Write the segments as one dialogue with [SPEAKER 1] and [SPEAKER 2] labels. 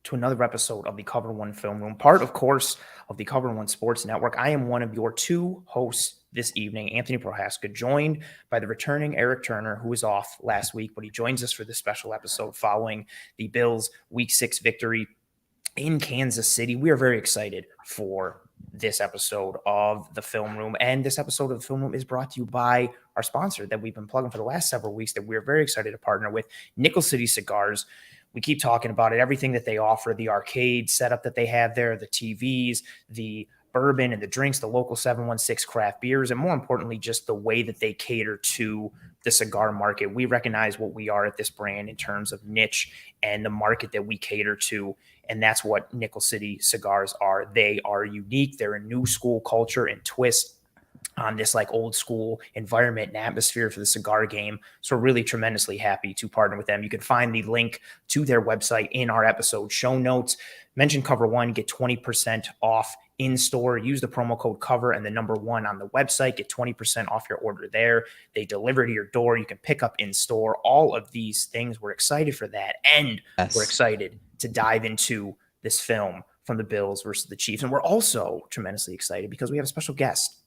[SPEAKER 1] to another episode of the Cover One Film Room, part, of course, of the Cover One Sports Network. I am one of your two hosts this evening, Anthony Prohaska, joined by the returning Eric Turner, who was off last week, but he joins us for this special episode following the Bills' Week 6 victory in Kansas City. We are very excited for this episode of the Film Room, and this episode of the Film Room is brought to you by our sponsor that we've been plugging for the last several weeks that we're very excited to partner with, Nickel City Cigars. We keep talking about it, everything that they offer, the arcade setup that they have there, the TVs, the bourbon and the drinks, the local 716 craft beers, and more importantly, just the way that they cater to the cigar market. We recognize what we are at this brand in terms of niche and the market that we cater to, and that's what Nickel City Cigars are. They are unique. They're a new school culture and twist on this like old school environment and atmosphere for the cigar game. So we're really tremendously happy to partner with them. You can find the link to their website in our episode show notes. Mention Cover One, get 20% off in store. Use the promo code COVER and the number 1 on the website. Get 20% off your order there. They deliver to your door. You can pick up in store. All of these things. We're excited for that. And we're excited to dive into this film from the Bills versus the Chiefs. And we're also tremendously excited because we have a special guest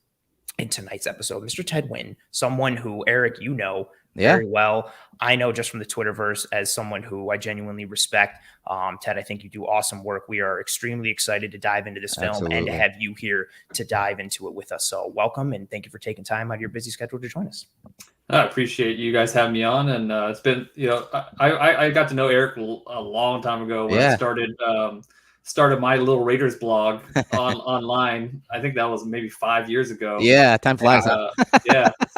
[SPEAKER 1] in tonight's episode, Mr. Ted Nguyen, someone who, Eric, you know very well. I know just from the Twitterverse as someone who I genuinely respect. Ted, I think you do awesome work. We are extremely excited to dive into this film and to have you here to dive into it with us. So welcome, and thank you for taking time out of your busy schedule to join us.
[SPEAKER 2] I appreciate you guys having me on, and it's been, I got to know Eric a long time ago when I started my little Raiders blog online. I think that was maybe 5 years ago.
[SPEAKER 3] Yeah, time flies.
[SPEAKER 2] So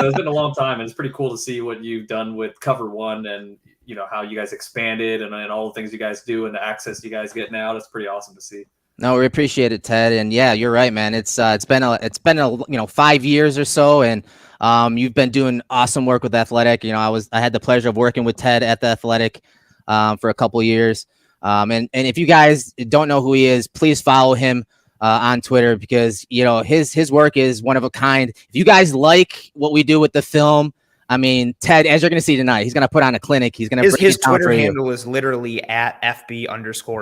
[SPEAKER 2] it's been a long time, and it's pretty cool to see what you've done with Cover One, and how you guys expanded and all the things you guys do and the access you guys get now. That's pretty awesome to see.
[SPEAKER 3] No, we appreciate it, Ted, and yeah, you're right, man. It's been a 5 years or so, and you've been doing awesome work with Athletic. I had the pleasure of working with Ted at the Athletic for a couple of years. And if you guys don't know who he is, please follow him on Twitter because, his work is one of a kind. If you guys like what we do with the film, I mean, Ted, as you're going to see tonight, he's going to put on a clinic. He's going to
[SPEAKER 1] his Twitter handle is literally at FB_.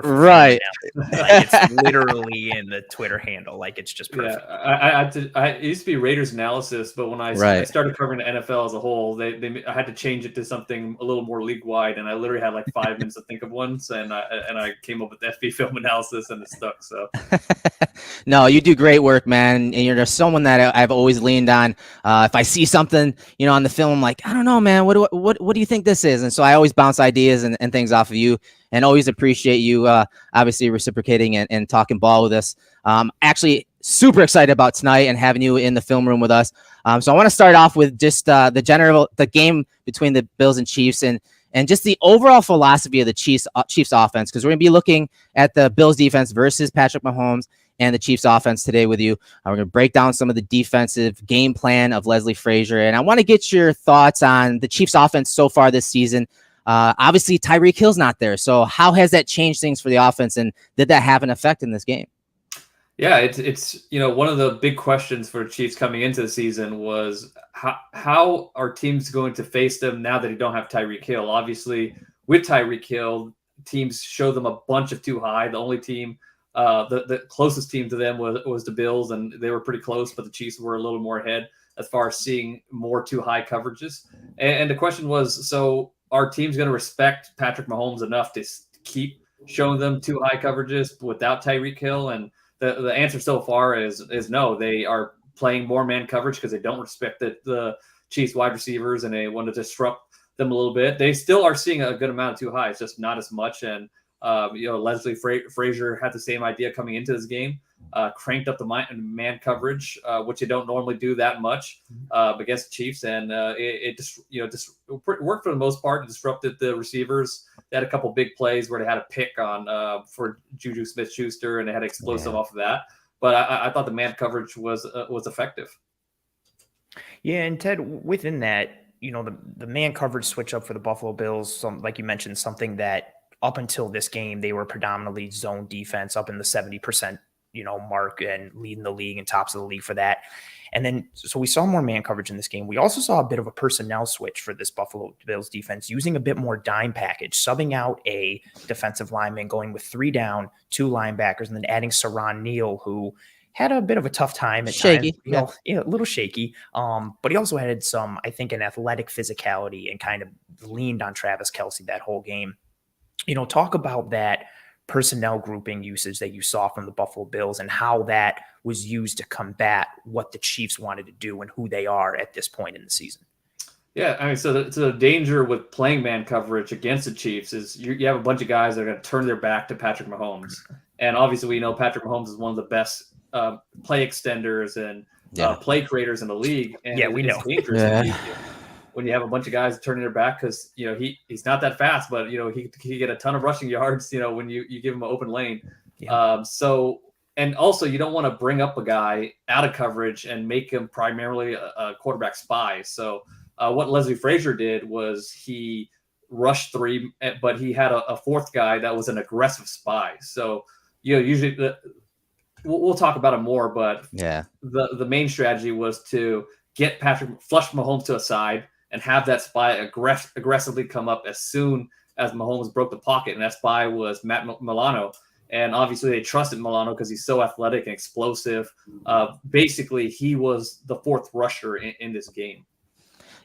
[SPEAKER 3] Right.
[SPEAKER 1] Like it's literally in the Twitter handle. Like it's just perfect.
[SPEAKER 2] Yeah, I used to be Raiders analysis, but when I started covering the NFL as a whole, I had to change it to something a little more league wide, and I literally had like 5 minutes to think of one, and I came up with FB film analysis, and it stuck. So.
[SPEAKER 3] No, you do great work, man, and you're just someone that I've always leaned on. If I see something, on the film, I'm like, I don't know, man, what do you think this is? And so I always bounce ideas and things off of you, and always appreciate you obviously reciprocating and talking ball with us. Actually super excited about tonight and having you in the film room with us. So I want to start off with just the game between the Bills and Chiefs and just the overall philosophy of the Chiefs offense, because we're going to be looking at the Bills defense versus Patrick Mahomes and the Chiefs offense today with you. We're going to break down some of the defensive game plan of Leslie Frazier. And I want to get your thoughts on the Chiefs offense so far this season. Obviously, Tyreek Hill's not there. So how has that changed things for the offense? And did that have an effect in this game?
[SPEAKER 2] Yeah, it's one of the big questions for the Chiefs coming into the season was how are teams going to face them now that they don't have Tyreek Hill? Obviously, with Tyreek Hill, teams show them a bunch of too high. The only team, the closest team to them was the Bills, and they were pretty close, but the Chiefs were a little more ahead as far as seeing more too high coverages. And the question was, so are teams going to respect Patrick Mahomes enough to keep showing them too high coverages without Tyreek Hill? And the answer so far is no. They are playing more man coverage because they don't respect the Chiefs wide receivers, and they want to disrupt them a little bit. They still are seeing a good amount of too high. It's just not as much. And Leslie Frazier had the same idea coming into this game, cranked up the man coverage, which they don't normally do that much against the Chiefs, and it just worked for the most part. It disrupted the receivers. They had a couple big plays where they had a pick on for Juju Smith-Schuster, and they had explosive off of that. But I thought the man coverage was effective.
[SPEAKER 1] Yeah, and Ted, within that, the man coverage switch up for the Buffalo Bills, like you mentioned, something that up until this game, they were predominantly zone defense up in the 70%, mark and leading the league and tops of the league for that. And then, so we saw more man coverage in this game. We also saw a bit of a personnel switch for this Buffalo Bills defense, using a bit more dime package, subbing out a defensive lineman, going with 3 down, 2 linebackers, and then adding Saran Neal, who had a bit of a tough time at
[SPEAKER 3] Shaky,
[SPEAKER 1] times, a little shaky. But he also had some, I think, an athletic physicality and kind of leaned on Travis Kelce that whole game. Talk about that personnel grouping usage that you saw from the Buffalo Bills and how that was used to combat what the Chiefs wanted to do and who they are at this point in the season.
[SPEAKER 2] Yeah, I mean, so the danger with playing man coverage against the Chiefs is you have a bunch of guys that are going to turn their back to Patrick Mahomes. And obviously we know Patrick Mahomes is one of the best play extenders and play creators in the league. And
[SPEAKER 1] we know.
[SPEAKER 2] It's dangerous when you have a bunch of guys turning their back because, he's not that fast, but, he can get a ton of rushing yards, when you give him an open lane. Yeah. And also you don't want to bring up a guy out of coverage and make him primarily a quarterback spy. So what Leslie Frazier did was he rushed 3, but he had a 4th guy that was an aggressive spy. So, usually we'll talk about it more, but the main strategy was to get flush Mahomes to a side and have that spy aggressively come up as soon as Mahomes broke the pocket. And that spy was Matt Milano. And obviously they trusted Milano because he's so athletic and explosive. Basically, he was the 4th rusher in this game.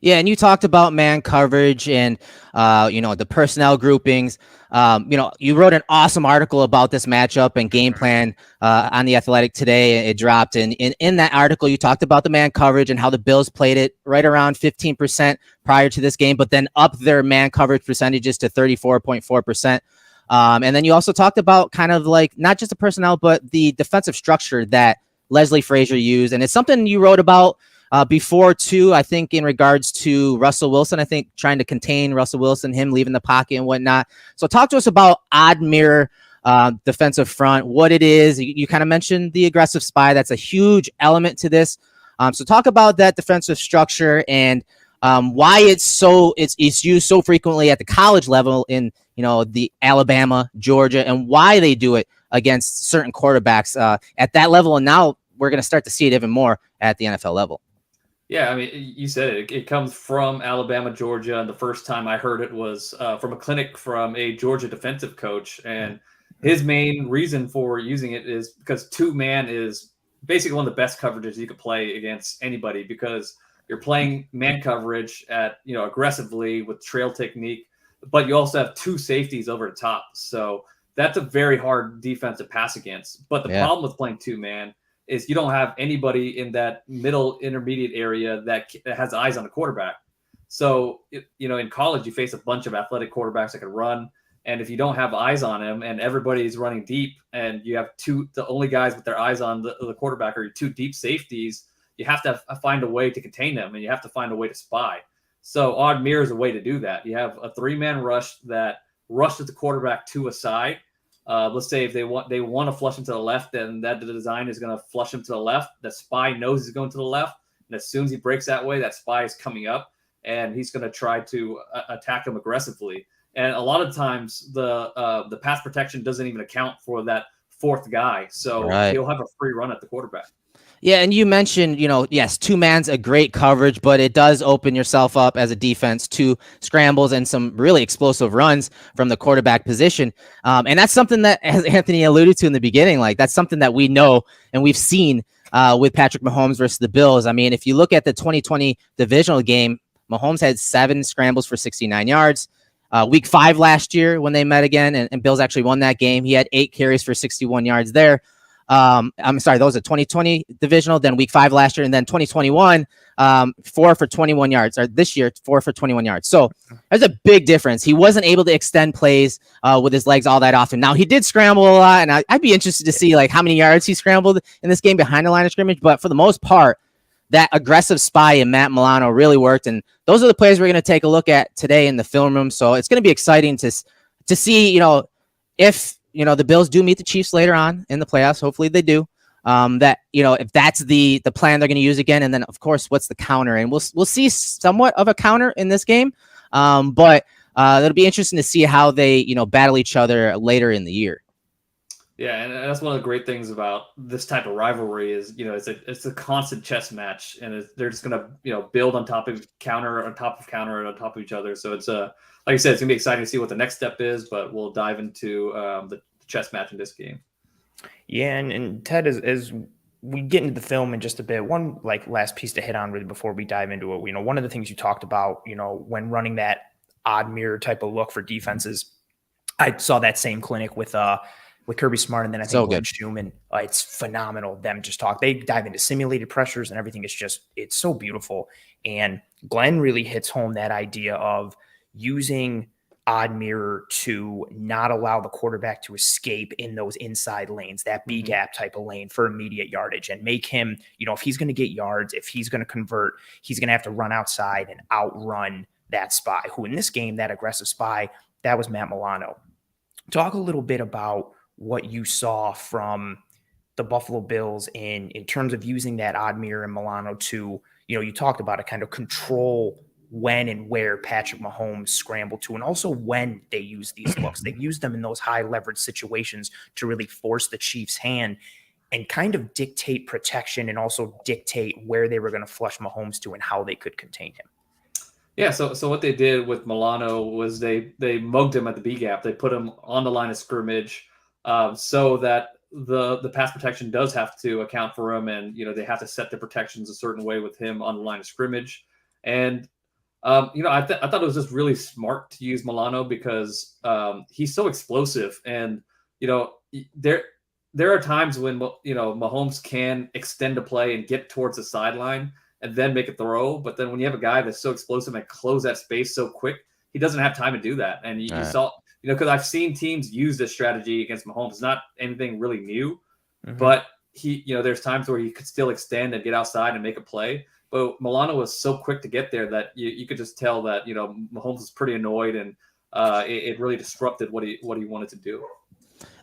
[SPEAKER 3] Yeah, and you talked about man coverage and, the personnel groupings. You wrote an awesome article about this matchup and game plan on The Athletic today. It dropped. And in that article, you talked about the man coverage and how the Bills played it right around 15% prior to this game, but then up their man coverage percentages to 34.4%. And then you also talked about kind of like not just the personnel, but the defensive structure that Leslie Frazier used. And it's something you wrote about before too, I think in regards to Russell Wilson, I think trying to contain Russell Wilson, him leaving the pocket and whatnot. So talk to us about odd mirror defensive front, what it is. You kind of mentioned the aggressive spy. That's a huge element to this. So talk about that defensive structure and why it's used so frequently at the college level in, the Alabama, Georgia, and why they do it against certain quarterbacks at that level. And now we're going to start to see it even more at the NFL level.
[SPEAKER 2] Yeah, I mean, you said it. It comes from Alabama, Georgia, and the first time I heard it was from a clinic from a Georgia defensive coach. And his main reason for using it is because 2-man is basically one of the best coverages you could play against anybody because you're playing man coverage at, aggressively with trail technique, but you also have 2 safeties over the top. So that's a very hard defense to pass against. But the problem with playing 2-man is you don't have anybody in that middle intermediate area that has eyes on the quarterback. So, in college, you face a bunch of athletic quarterbacks that can run. And if you don't have eyes on him and everybody's running deep and you have the only guys with their eyes on the quarterback are your 2 deep safeties, you have to find a way to contain them and you have to find a way to spy. So odd mirror is a way to do that. You have a 3-man rush that rushes the quarterback to a side. Let's say if they want to flush him to the left, then the design is going to flush him to the left. The spy knows he's going to the left. And as soon as he breaks that way, that spy is coming up and he's going to try to attack him aggressively. And a lot of times the pass protection doesn't even account for that 4th guy. So he'll have a free run at the quarterback.
[SPEAKER 3] Yeah, and you mentioned, yes, 2-man's a great coverage, but it does open yourself up as a defense to scrambles and some really explosive runs from the quarterback position. And that's something that, as Anthony alluded to in the beginning, like that's something that we know and we've seen with Patrick Mahomes versus the Bills. I mean, if you look at the 2020 divisional game, Mahomes had 7 scrambles for 69 yards. Week 5 last year when they met again, and Bills actually won that game, he had 8 carries for 61 yards there. I'm sorry, that was a 2020 divisional, then week 5 last year, and then 2021, 4 for 21 yards, or this year, 4 for 21 yards. So there's a big difference. He wasn't able to extend plays with his legs all that often. Now, he did scramble a lot, and I'd be interested to see like how many yards he scrambled in this game behind the line of scrimmage, but for the most part, that aggressive spy in Matt Milano really worked, and those are the plays we're going to take a look at today in the film room. So it's going to be exciting to see, if the Bills do meet the Chiefs later on in the playoffs. Hopefully they do. That if that's the plan they're going to use again, and then of course what's the counter, and we'll see somewhat of a counter in this game. But it'll be interesting to see how they battle each other later in the year.
[SPEAKER 2] Yeah, and that's one of the great things about this type of rivalry is, it's a constant chess match, and they're just gonna, build on top of counter, on top of counter, and on top of each other. So it's like I said, it's gonna be exciting to see what the next step is, but we'll dive into the chess match in this game.
[SPEAKER 1] Yeah, and Ted, as we get into the film in just a bit, one like last piece to hit on really before we dive into it, one of the things you talked about, when running that odd mirror type of look for defenses, I saw that same clinic with Kirby Smart, and then I think
[SPEAKER 3] So good.
[SPEAKER 1] Schumann. It's phenomenal. Them just talk. They dive into simulated pressures and everything. It's so beautiful. And Glenn really hits home that idea of using odd mirror to not allow the quarterback to escape in those inside lanes, that B gap type of lane for immediate yardage, and make him, if he's going to get yards, if he's going to convert, he's going to have to run outside and outrun that spy, who in this game, that aggressive spy, that was Matt Milano. Talk a little bit about what you saw from the Buffalo Bills in terms of using that odd mirror in Milano to, you talked about it, kind of control when and where Patrick Mahomes scrambled to, and also when they use these looks. They've used them in those high leverage situations to really force the Chiefs' hand and kind of dictate protection and also dictate where they were going to flush Mahomes to and how they could contain him.
[SPEAKER 2] Yeah, so what they did with Milano was they mugged him at the B gap. They put him on the line of scrimmage, so that the pass protection does have to account for him, and they have to set the protections a certain way with him on the line of scrimmage. And I thought it was just really smart to use Milano because he's so explosive, and there are times when Mahomes can extend a play and get towards the sideline and then make a throw. But then when you have a guy that's so explosive and close that space so quick, he doesn't have time to do that. And you saw, because I've seen teams use this strategy against Mahomes. It's not anything really new, but there's times where he could still extend and get outside and make a play. But Milano was so quick to get there that you could just tell that, Mahomes was pretty annoyed, and it really disrupted what he wanted to do.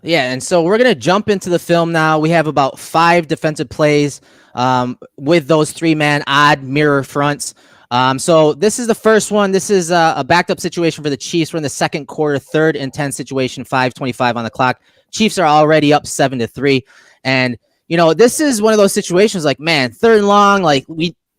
[SPEAKER 3] Yeah, and so we're going to jump into the film now. We have about 5 defensive plays with those 3-man odd mirror fronts. So this is the first one. This is a backed up situation for the Chiefs. We're in the second quarter, 3rd and 10 situation, 5:25 on the clock. Chiefs are already up 7-3. And, this is one of those situations like, man, 3rd and long, like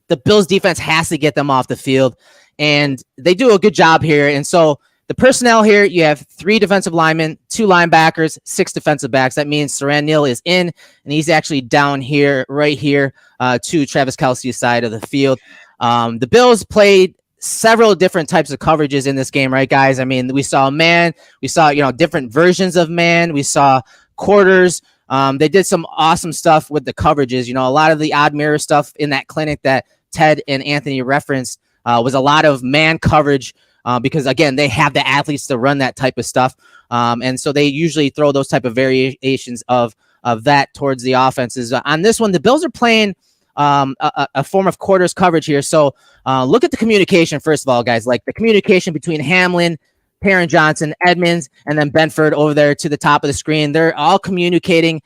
[SPEAKER 3] the Bills defense has to get them off the field, and they do a good job here. And so the personnel here, you have 3 defensive linemen, 2 linebackers, 6 defensive backs. That means Saran Neal is in, and he's actually down here, right here, to Travis Kelce's side of the field. The Bills played several different types of coverages in this game, right, guys? I mean, we saw man, we saw, different versions of man, we saw quarters. They did some awesome stuff with the coverages. A lot of the odd mirror stuff in that clinic that Ted and Anthony referenced was a lot of man coverage because, again, they have the athletes to run that type of stuff. And so they usually throw those type of variations of that towards the offenses. On this one, the Bills are playing a form of quarters coverage here. So look at the communication, first of all, guys, like the communication between Hamlin, Perrin Johnson, Edmonds, and then Benford over there to the top of the screen. They're all communicating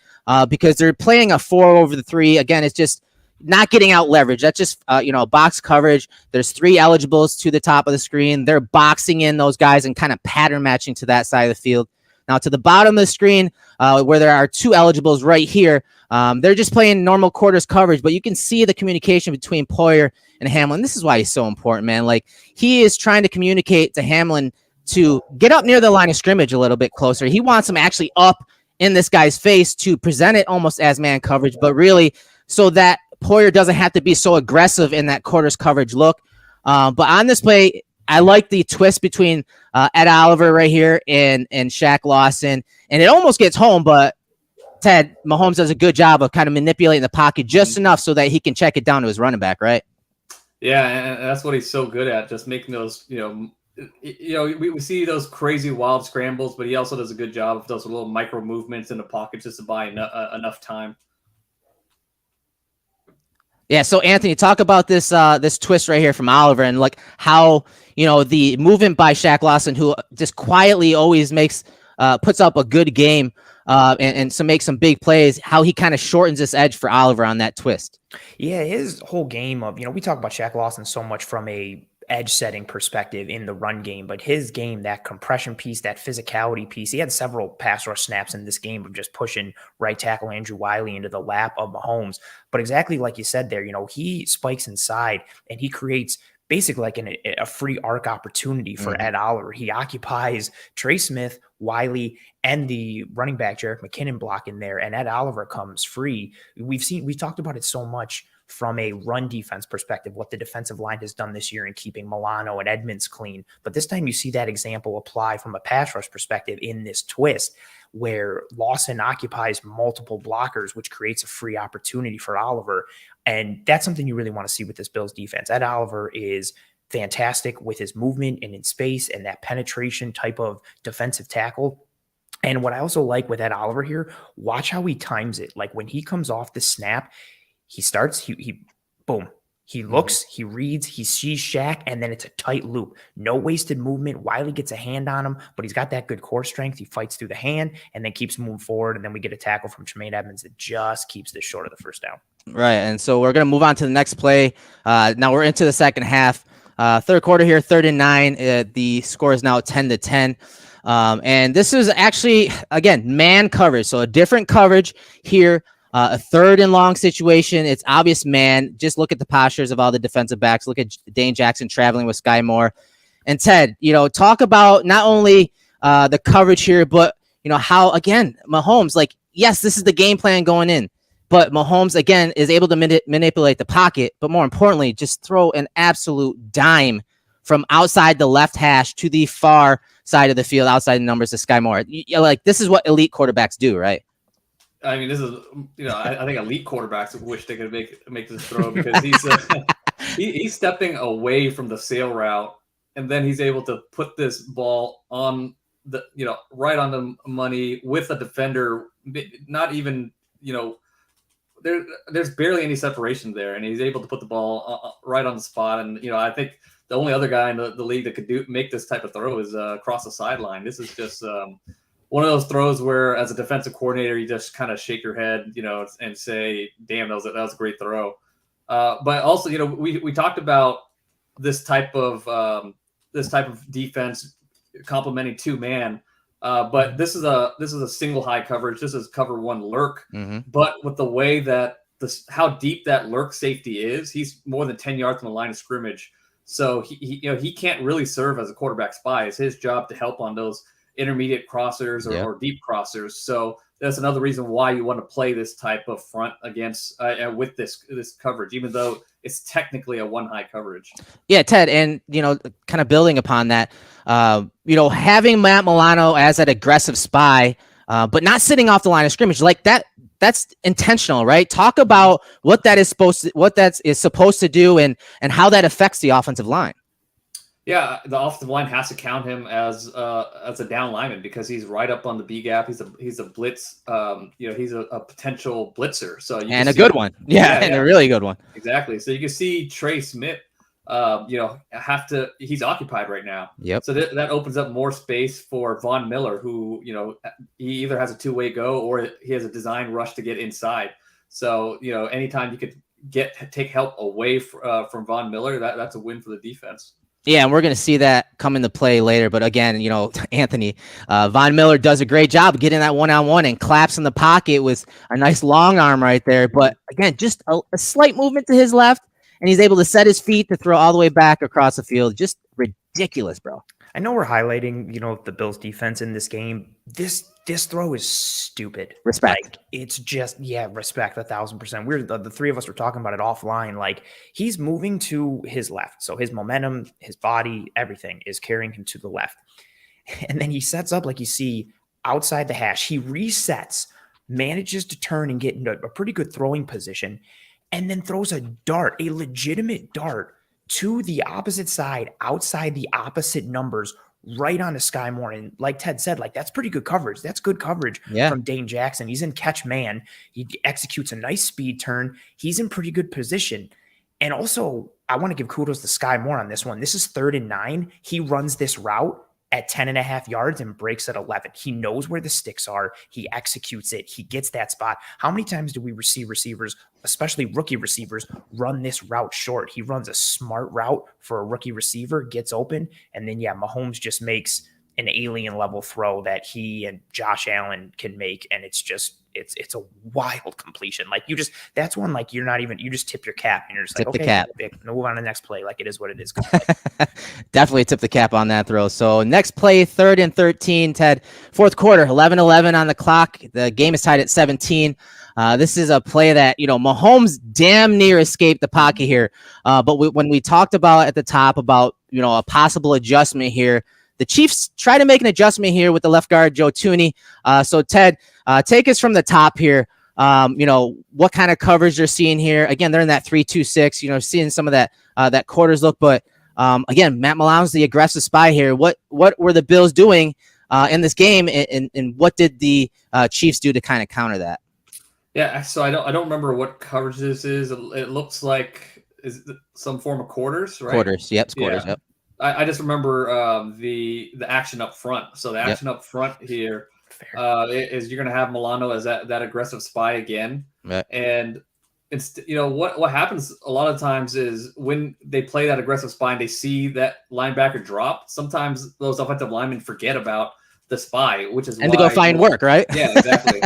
[SPEAKER 3] because they're playing a 4 over the 3. Again, it's just not getting out leverage. That's just, box coverage. There's 3 eligibles to the top of the screen. They're boxing in those guys and kind of pattern matching to that side of the field. Now to the bottom of the screen, where there are 2 eligibles right here, they're just playing normal quarters coverage, but you can see the communication between Poyer and Hamlin. This is why he's so important, man. Like, he is trying to communicate to Hamlin to get up near the line of scrimmage a little bit closer. He wants him actually up in this guy's face to present it almost as man coverage, but really so that Poyer doesn't have to be so aggressive in that quarters coverage look. But on this play, I like the twist between Ed Oliver right here and Shaq Lawson, and it almost gets home, but Ted, Mahomes does a good job of kind of manipulating the pocket just enough so that he can check it down to his running back, right?
[SPEAKER 2] Yeah, and that's what he's so good at, just making those, we see those crazy wild scrambles, but he also does a good job of those little micro movements in the pocket just to buy enough time.
[SPEAKER 3] Yeah, so Anthony, talk about this this twist right here from Oliver and like how, the movement by Shaq Lawson, who just quietly always puts up a good game and so makes some big plays, how he kind of shortens this edge for Oliver on that twist.
[SPEAKER 1] Yeah, his whole game of, we talk about Shaq Lawson so much from a edge setting perspective in the run game, but his game, that compression piece, that physicality piece, he had several pass rush snaps in this game of just pushing right tackle Andrew Wiley into the lap of Mahomes. But exactly like you said there, he spikes inside and he creates basically like a free arc opportunity for Ed Oliver. He occupies Trey Smith, Wiley, and the running back Jerick McKinnon block in there, and Ed Oliver comes free. We've talked about it so much from a run defense perspective, what the defensive line has done this year in keeping Milano and Edmonds clean. But this time you see that example apply from a pass rush perspective in this twist where Lawson occupies multiple blockers, which creates a free opportunity for Oliver. And that's something you really want to see with this Bills defense. Ed Oliver is fantastic with his movement and in space and that penetration type of defensive tackle. And what I also like with Ed Oliver here, watch how he times it. Like when he comes off the snap, he starts, he boom. He looks, he reads, he sees Shaq, and then it's a tight loop. No wasted movement. Wiley gets a hand on him, but he's got that good core strength. He fights through the hand and then keeps moving forward. And then we get a tackle from Tremaine Edmonds that just keeps this short of the first down.
[SPEAKER 3] Right. And so we're going to move on to the next play. Now we're into the second half. Third quarter here, 3rd and 9. The score is now 10-10. And this is actually, again, man coverage. So a different coverage here. A 3rd and long situation. It's obvious man. Just look at the postures of all the defensive backs. Look at Dane Jackson traveling with Sky Moore. And Ted, talk about not only the coverage here, but, how, again, Mahomes, yes, this is the game plan going in. But Mahomes, again, is able to manipulate the pocket. But more importantly, just throw an absolute dime from outside the left hash to the far side of the field, outside the numbers to Sky Moore. This is what elite quarterbacks do, right?
[SPEAKER 2] I mean, this is, I think elite quarterbacks wish they could make this throw because he's stepping away from the sail route, and then he's able to put this ball on the, right on the money with a defender. Not even, there's barely any separation there, and he's able to put the ball right on the spot. And I think the only other guy in the league that could make this type of throw is across the sideline. This is just one of those throws where, as a defensive coordinator, you just kind of shake your head, and say, "Damn, that was a great throw." But also, we talked about this type of defense complementing 2-man, but this is a single high coverage. This is cover 1 lurk, but with the way that how deep that lurk safety is, he's more than 10 yards from the line of scrimmage, so he can't really serve as a quarterback spy. It's his job to help on those intermediate crossers or deep crossers. So that's another reason why you want to play this type of front against with this coverage, even though it's technically a 1 high coverage. Yeah,
[SPEAKER 3] Ted, and kind of building upon that, having Matt Milano as that aggressive spy, but not sitting off the line of scrimmage like that. That's intentional, right? Talk about what that is supposed to do, and how that affects the offensive line.
[SPEAKER 2] Yeah, the offensive line has to count him as a down lineman because he's right up on the B gap. He's a blitz. He's a potential blitzer. So
[SPEAKER 3] and a good one, and a really good one.
[SPEAKER 2] Exactly. So you can see Trey Smith. He's occupied right now.
[SPEAKER 3] Yep.
[SPEAKER 2] So that opens up more space for Von Miller, who he either has a 2-way go or he has a design rush to get inside. So anytime you could take help away from Von Miller, that's a win for the defense.
[SPEAKER 3] Yeah, and we're going to see that come into play later. But again, Anthony, Von Miller does a great job getting that one-on-one and claps in the pocket with a nice long arm right there. But again, just a slight movement to his left, and he's able to set his feet to throw all the way back across the field. Just ridiculous, bro.
[SPEAKER 1] I know we're highlighting, the Bills defense in this game. This throw is stupid.
[SPEAKER 3] Respect.
[SPEAKER 1] It's just, respect 1,000%. We're the 3 of us were talking about it offline. He's moving to his left. So his momentum, his body, everything is carrying him to the left. And then he sets up, like you see, outside the hash. He resets, manages to turn and get into a pretty good throwing position, and then throws a dart, a legitimate dart, to the opposite side, outside the opposite numbers, right onto Sky Moore. And like Ted said, that's pretty good coverage. That's good coverage from Dane Jackson. He's in catch man. He executes a nice speed turn. He's in pretty good position. And also, I want to give kudos to Sky Moore on this one. This is 3rd and 9. He runs this route at 10.5 yards and breaks at 11. He knows where the sticks are. He executes it. He gets that spot. How many times do we see receivers, especially rookie receivers, run this route short? He runs a smart route for a rookie receiver, gets open, and then, Mahomes just makes an alien level throw that he and Josh Allen can make. And it's a wild completion. Like that's one, like you just tip your cap and you're just
[SPEAKER 3] Tip
[SPEAKER 1] like,
[SPEAKER 3] the
[SPEAKER 1] okay,
[SPEAKER 3] cap.
[SPEAKER 1] move on to the next play. Like it is what it is.
[SPEAKER 3] Definitely tip the cap on that throw. So next play, 3rd and 13, Ted, 4th quarter, 11-11 on the clock. The game is tied at 17. This is a play that, Mahomes damn near escaped the pocket here. But when we talked about at the top about, a possible adjustment here, the Chiefs try to make an adjustment here with the left guard, Joe Thuney. So Ted, take us from the top here. What kind of coverage you're seeing here? Again, they're in that 3-2-6, seeing some of that quarters look, but again, Matt Milano's the aggressive spy here. What were the Bills doing in this game, and what did the Chiefs do to kind of counter that?
[SPEAKER 2] Yeah, so I don't remember what coverage this is. It looks like is some form of quarters, right?
[SPEAKER 3] Quarters, yep, quarters,
[SPEAKER 2] yeah.
[SPEAKER 3] Yep.
[SPEAKER 2] I just remember the action up front. So the action up front here is you're going to have Milano as that aggressive spy again,
[SPEAKER 3] right.
[SPEAKER 2] And it's what happens a lot of times is when they play that aggressive spy and they see that linebacker drop, sometimes those offensive linemen forget about the spy, which is
[SPEAKER 3] and to go find work, right?
[SPEAKER 2] Yeah, exactly.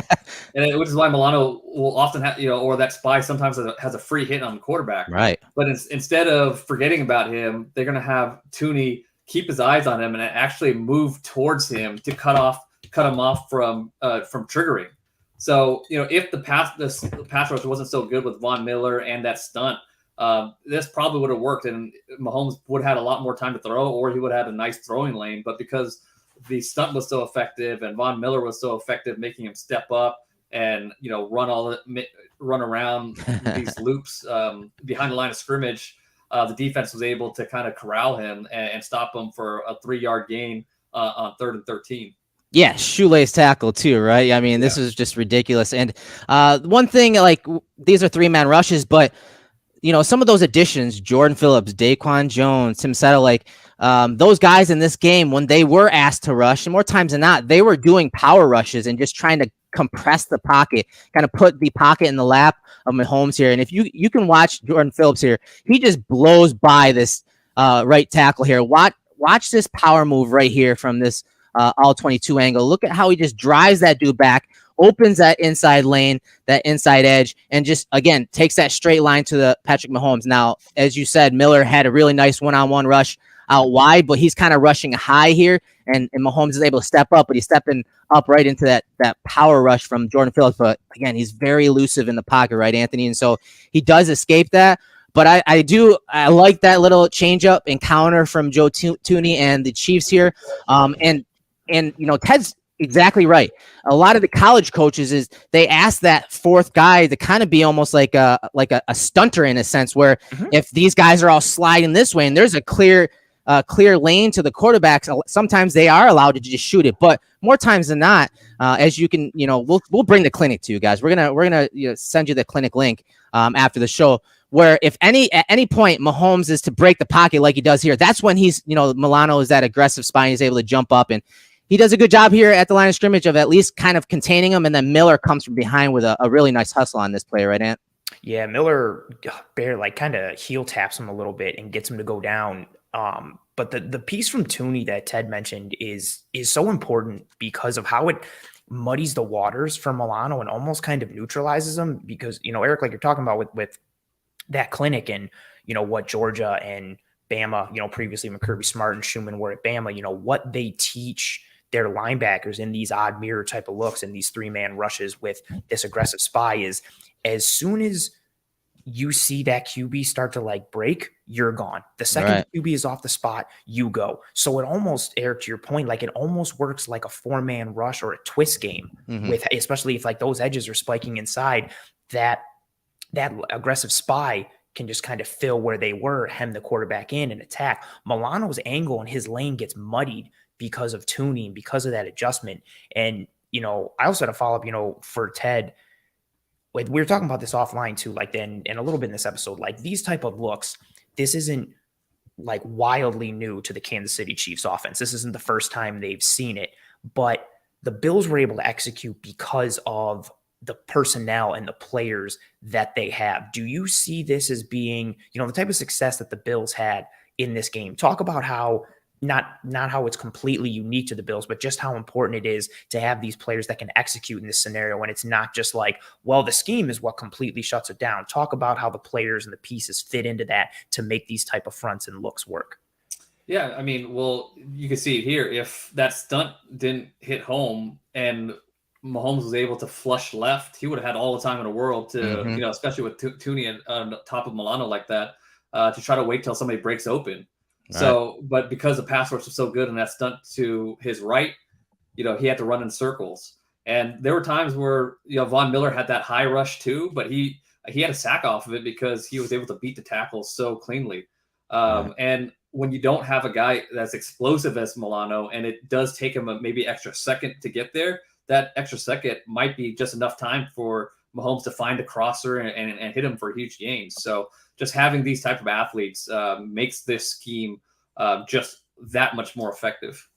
[SPEAKER 2] Which is why Milano will often have, or that spy sometimes has a free hit on the quarterback.
[SPEAKER 3] Right.
[SPEAKER 2] But instead of forgetting about him, they're going to have Thuney keep his eyes on him and actually move towards him to cut him off from triggering. So, if the pass rush wasn't so good with Von Miller and that stunt, this probably would have worked, and Mahomes would have had a lot more time to throw, or he would have had a nice throwing lane. But because the stunt was so effective and Von Miller was so effective, making him step up and run around these loops behind the line of scrimmage, the defense was able to kind of corral him and stop him for a 3-yard gain on 3rd and 13.
[SPEAKER 3] Yeah, shoelace tackle too, right? I mean, this is just ridiculous. And one thing, like, these are 3-man rushes, but some of those additions, Jordan Phillips, Daquan Jones, Tim Settle, like those guys in this game, when they were asked to rush, and more times than not, they were doing power rushes and just trying to compress the pocket, kind of put the pocket in the lap of Mahomes here. And if you can watch Jordan Phillips here, he just blows by this right tackle here. Watch this power move right here from this all 22 angle. Look at how he just drives that dude back, opens that inside lane, that inside edge, and just, again, takes that straight line to the Patrick Mahomes. Now, as you said, Miller had a really nice one-on-one rush out wide, but he's kind of rushing high here, and Mahomes is able to step up, but he's stepping up right into that power rush from Jordan Phillips. But, again, he's very elusive in the pocket, right, Anthony? And so he does escape that. But I like that little change-up and counter from Joe Thuney and the Chiefs here. And Ted's exactly right. A lot of the college coaches is they ask that fourth guy to kind of be almost like a stunter in a sense, where if these guys are all sliding this way and there's a clear lane to the quarterbacks, sometimes they are allowed to just shoot it. But more times than not, as you can, we'll bring the clinic to you guys. We're gonna send you the clinic link after the show, where if at any point Mahomes is to break the pocket like he does here, that's when he's, Milano is that aggressive spy, and he's able to jump up, and he does a good job here at the line of scrimmage of at least kind of containing him. And then Miller comes from behind with a really nice hustle on this play, right, Ant?
[SPEAKER 1] Yeah, Miller kind of heel taps him a little bit and gets him to go down. But the piece from Thuney that Ted mentioned is so important because of how it muddies the waters for Milano and almost kind of neutralizes him, because, Eric, like you're talking about with that clinic and, what Georgia and Bama, previously when Kirby Smart and Schumann were at Bama, what they teach their linebackers in these odd mirror type of looks and these 3-man rushes with this aggressive spy is, as soon as you see that QB start to break, you're gone. The second QB is off the spot, you go. So it almost, Eric, to your point, it almost works like a 4-man rush or a twist game with, especially if those edges are spiking inside, that aggressive spy can just kind of fill where they were, hem the quarterback in and attack. Milano's angle and his lane gets muddied because of Thuney, because of that adjustment. And, I also had a follow-up, for Ted. We were talking about this offline too, and a little bit in this episode, these type of looks, this isn't like wildly new to the Kansas City Chiefs offense. This isn't the first time they've seen it, but the Bills were able to execute because of the personnel and the players that they have. Do you see this as being, the type of success that the Bills had in this game? Talk about how not how it's completely unique to the Bills, but just how important it is to have these players that can execute in this scenario when it's not just like, well, the scheme is what completely shuts it down. Talk about how the players and the pieces fit into that to make these type of fronts and looks work.
[SPEAKER 2] Yeah, I mean, well, you can see it here. If that stunt didn't hit home and Mahomes was able to flush left, he would have had all the time in the world to, especially with Tooney on top of Milano like that, to try to wait till somebody breaks open. So, but because the pass rush was so good and that stunt to his right, he had to run in circles. And there were times where, Von Miller had that high rush too, but he had a sack off of it because he was able to beat the tackles so cleanly. And when you don't have a guy that's explosive as Milano, and it does take him maybe extra second to get there, that extra second might be just enough time for Mahomes to find a crosser and hit him for huge gains. So just having these type of athletes makes this scheme just that much more effective.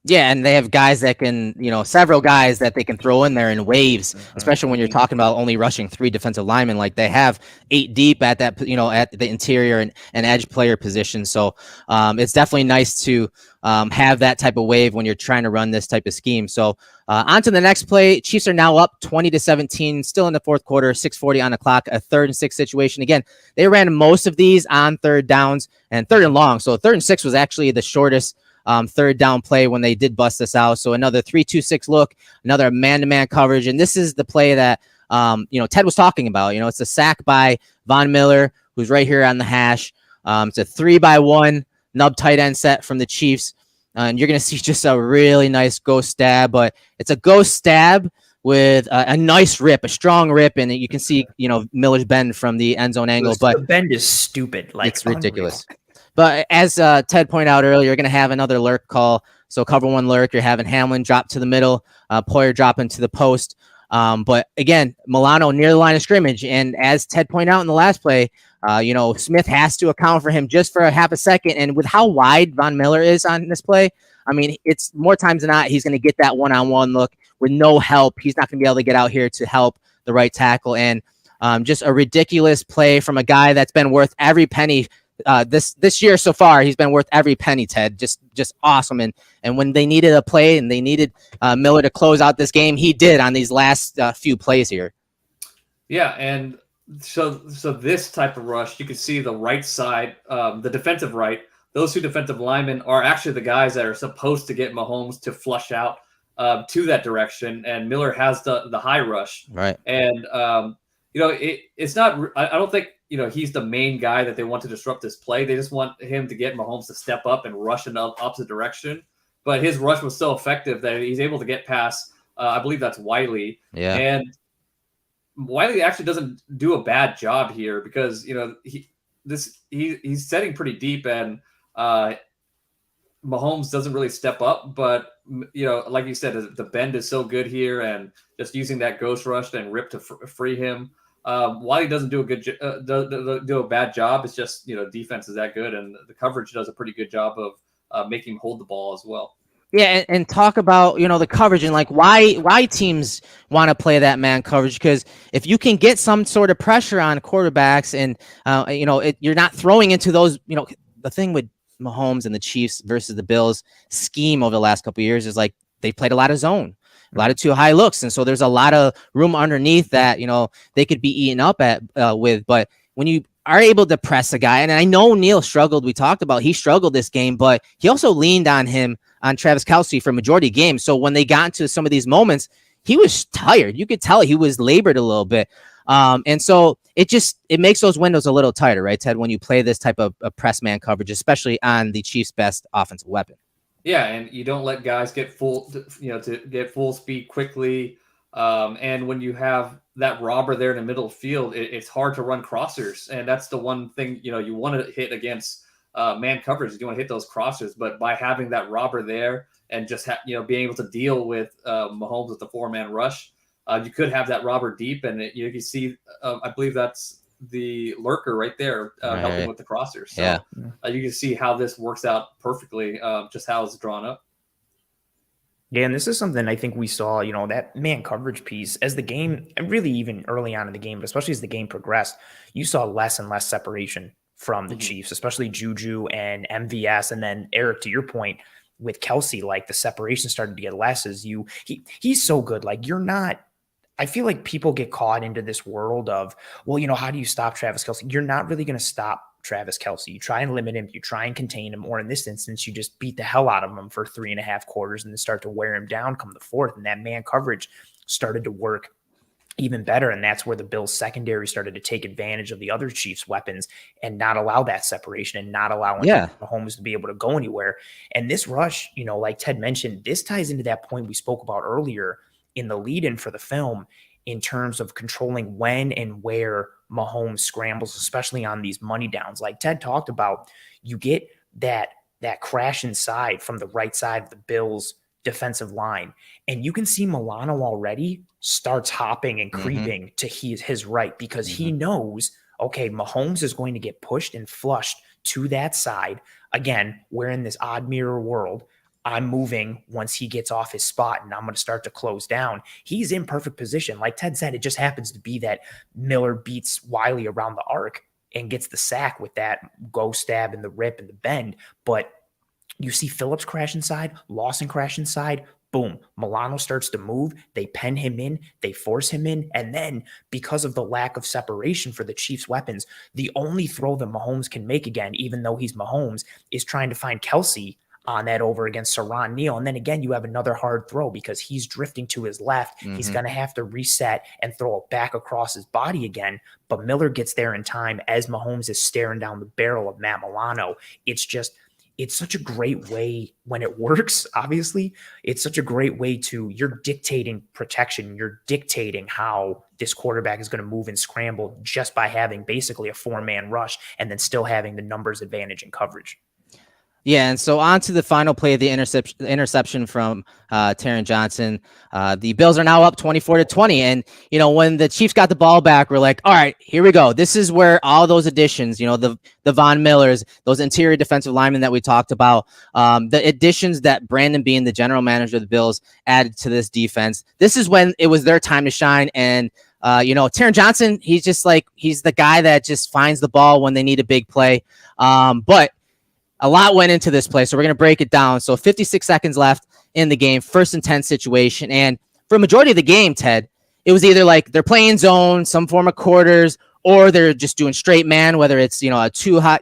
[SPEAKER 3] Yeah, and they have guys that can, several guys that they can throw in there in waves, especially when you're talking about only rushing 3 defensive linemen. Like they have 8 deep at that, at the interior and edge player position. So it's definitely nice to have that type of wave when you're trying to run this type of scheme. So on to the next play. Chiefs are now up 20-17, still in the fourth quarter, 6:40 on the clock, a 3rd and 6 situation. Again, they ran most of these on 3rd downs and 3rd and long. So 3rd and 6 was actually the shortest 3rd down play when they did bust this out. So another 3-2-6 look, another man-to-man coverage. And this is the play that, Ted was talking about. It's a sack by Von Miller, who's right here on the hash. It's a 3-by-1 nub tight end set from the Chiefs. And you're going to see just a really nice ghost stab, but it's a ghost stab with a nice rip, a strong rip. And you can see, Miller's bend from the end zone angle, but
[SPEAKER 1] the bend is stupid. Like
[SPEAKER 3] it's ridiculous. But as Ted pointed out earlier, you're going to have another lurk call. So cover 1 lurk, you're having Hamlin drop to the middle, Poyer drop into the post. But again, Milano near the line of scrimmage. And as Ted pointed out in the last play, Smith has to account for him just for a half a second. And with how wide Von Miller is on this play, I mean, it's more times than not, he's going to get that one-on-one look with no help. He's not going to be able to get out here to help the right tackle. And just a ridiculous play from a guy that's been worth every penny. This year so far, he's been worth every penny, Ted. Just awesome. And when they needed a play and they needed Miller to close out this game, he did on these last few plays here. Yeah,
[SPEAKER 2] and so this type of rush, you can see the right side, the defensive right. Those 2 defensive linemen are actually the guys that are supposed to get Mahomes to flush out to that direction. And Miller has the high rush,
[SPEAKER 3] right?
[SPEAKER 2] And it's not. I don't think he's the main guy that they want to disrupt this play. They just want him to get Mahomes to step up and rush in the opposite direction. But his rush was so effective that he's able to get past, I believe that's Wiley.
[SPEAKER 3] Yeah.
[SPEAKER 2] And Wiley actually doesn't do a bad job here because, he's setting pretty deep and Mahomes doesn't really step up. But, like you said, the bend is so good here and just using that ghost rush and rip to free him. Wiley doesn't do do a bad job. It's just, defense is that good. And the coverage does a pretty good job of making him hold the ball as well.
[SPEAKER 3] Yeah, and talk about, the coverage and like why teams want to play that man coverage, because if you can get some sort of pressure on quarterbacks and, you're not throwing into those, the thing with Mahomes and the Chiefs versus the Bills scheme over the last couple of years is like they played a lot of zone, a lot of 2 high looks. And so there's a lot of room underneath that, they could be eaten up with. But when you are able to press a guy, and I know Neil struggled, he struggled this game, but he also leaned on Travis Kelce for majority of games. So when they got into some of these moments, he was tired. You could tell he was labored a little bit. And so it makes those windows a little tighter, right, Ted, when you play this type of press man coverage, especially on the Chiefs' best offensive weapon.
[SPEAKER 2] Yeah, and you don't let guys get to get full speed quickly. And when you have that robber there in the middle of the field, it's hard to run crossers. And that's the one thing, you want to hit against man coverage. You want to hit those crossers, but by having that robber there and just being able to deal with Mahomes with the 4-man rush, you could have that robber deep, and you can see. I believe that's the lurker right there, helping with the crossers. So you can see how this works out perfectly, just how it's drawn up.
[SPEAKER 1] Yeah, and this is something I think we saw, that man coverage piece as the game, and really even early on in the game, but especially as the game progressed, you saw less and less separation from the Chiefs, especially Juju and MVS. And then Eric, to your point, with Kelsey, like the separation started to get less as he's so good. Like I feel like people get caught into this world of, well, how do you stop Travis Kelsey? You're not really going to stop Travis Kelsey. You try and limit him, you try and contain him, or in this instance, you just beat the hell out of him for 3.5 quarters and then start to wear him down come the fourth. And that man coverage started to work even better. And that's where the Bills secondary started to take advantage of the other Chiefs weapons and not allow that separation and not allow Mahomes to be able to go anywhere. And this rush, like Ted mentioned, this ties into that point we spoke about earlier in the lead-in for the film in terms of controlling when and where Mahomes scrambles, especially on these money downs. Like Ted talked about, you get that crash inside from the right side of the Bills defensive line. And you can see Milano already starts hopping and creeping to his right because he knows, okay, Mahomes is going to get pushed and flushed to that side. Again, we're in this odd mirror world. I'm moving once he gets off his spot and I'm going to start to close down. He's in perfect position. Like Ted said, it just happens to be that Miller beats Wiley around the arc and gets the sack with that go stab and the rip and the bend. But you see Phillips crash inside, Lawson crash inside, boom, Milano starts to move. They pen him in, they force him in. And then because of the lack of separation for the Chiefs weapons, the only throw that Mahomes can make again, even though he's Mahomes, is trying to find Kelsey on that over against Saran Neal. And then again, you have another hard throw because he's drifting to his left. He's going to have to reset and throw it back across his body again. But Miller gets there in time as Mahomes is staring down the barrel of Matt Milano. It's such a great way when it works, obviously. It's such a great way you're dictating protection. You're dictating how this quarterback is going to move and scramble just by having basically a 4-man rush and then still having the numbers advantage in coverage.
[SPEAKER 3] Yeah, and so on to the final play of the interception from Taron Johnson. The Bills are now up 24-20. And, when the Chiefs got the ball back, we're like, all right, here we go. This is where all those additions, the Von Millers, those interior defensive linemen that we talked about, the additions that Brandon Beane, the general manager of the Bills, added to this defense. This is when it was their time to shine. And, Taron Johnson, he's the guy that just finds the ball when they need a big play. But a lot went into this play, so we're going to break it down. So 56 seconds left in the game, 1st and 10 situation. And for a majority of the game, Ted, it was either like they're playing zone, some form of quarters, or they're just doing straight man, whether it's, a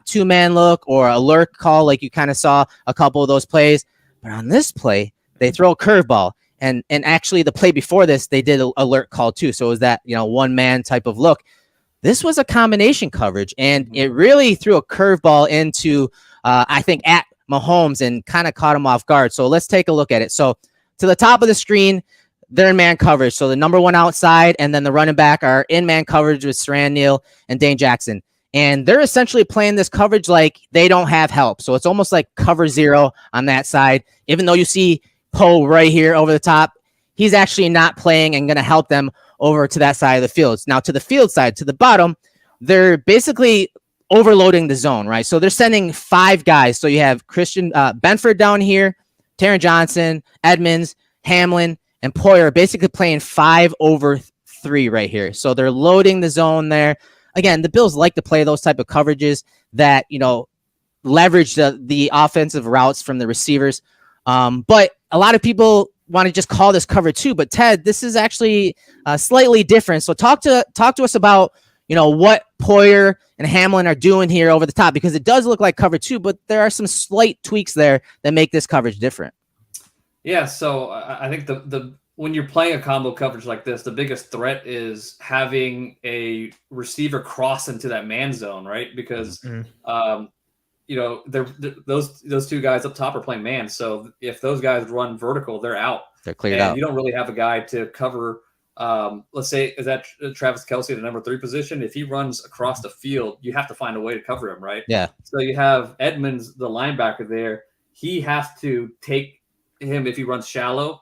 [SPEAKER 3] two-man look or a lurk call, like you kind of saw a couple of those plays. But on this play, they throw a curveball. And actually the play before this, they did a lurk call too. So it was that, one-man type of look. This was a combination coverage, and it really threw a curveball into I think at Mahomes and kind of caught him off guard. So let's take a look at it. So to the top of the screen, they're in man coverage. So the number one outside and then the running back are in man coverage with Saran Neal and Dane Jackson. And they're essentially playing this coverage like they don't have help. So it's almost like cover 0 on that side. Even though you see Poe right here over the top, he's actually not playing and going to help them over to that side of the field. Now to the field side, to the bottom, they're basically overloading the zone, right? So they're sending 5 guys. So you have Christian Benford down here, Taron Johnson, Edmonds, Hamlin, and Poyer basically playing 5-over-3 right here. So they're loading the zone there. Again, the Bills like to play those type of coverages that, leverage the offensive routes from the receivers. But a lot of people want to just call this cover 2. But Ted, this is actually slightly different. So talk to us about what Poyer and Hamlin are doing here over the top, because it does look like cover 2, but there are some slight tweaks there that make this coverage different.
[SPEAKER 2] Yeah, so I think the when you're playing a combo coverage like this, the biggest threat is having a receiver cross into that man zone, right? Because those 2 guys up top are playing man. So if those guys run vertical, they're out.
[SPEAKER 3] They're cleared out.
[SPEAKER 2] You don't really have a guy to cover. Let's say, is that Travis Kelsey at the number 3 position? If he runs across the field, you have to find a way to cover him, right?
[SPEAKER 3] Yeah.
[SPEAKER 2] So you have Edmonds, the linebacker there. He has to take him if he runs shallow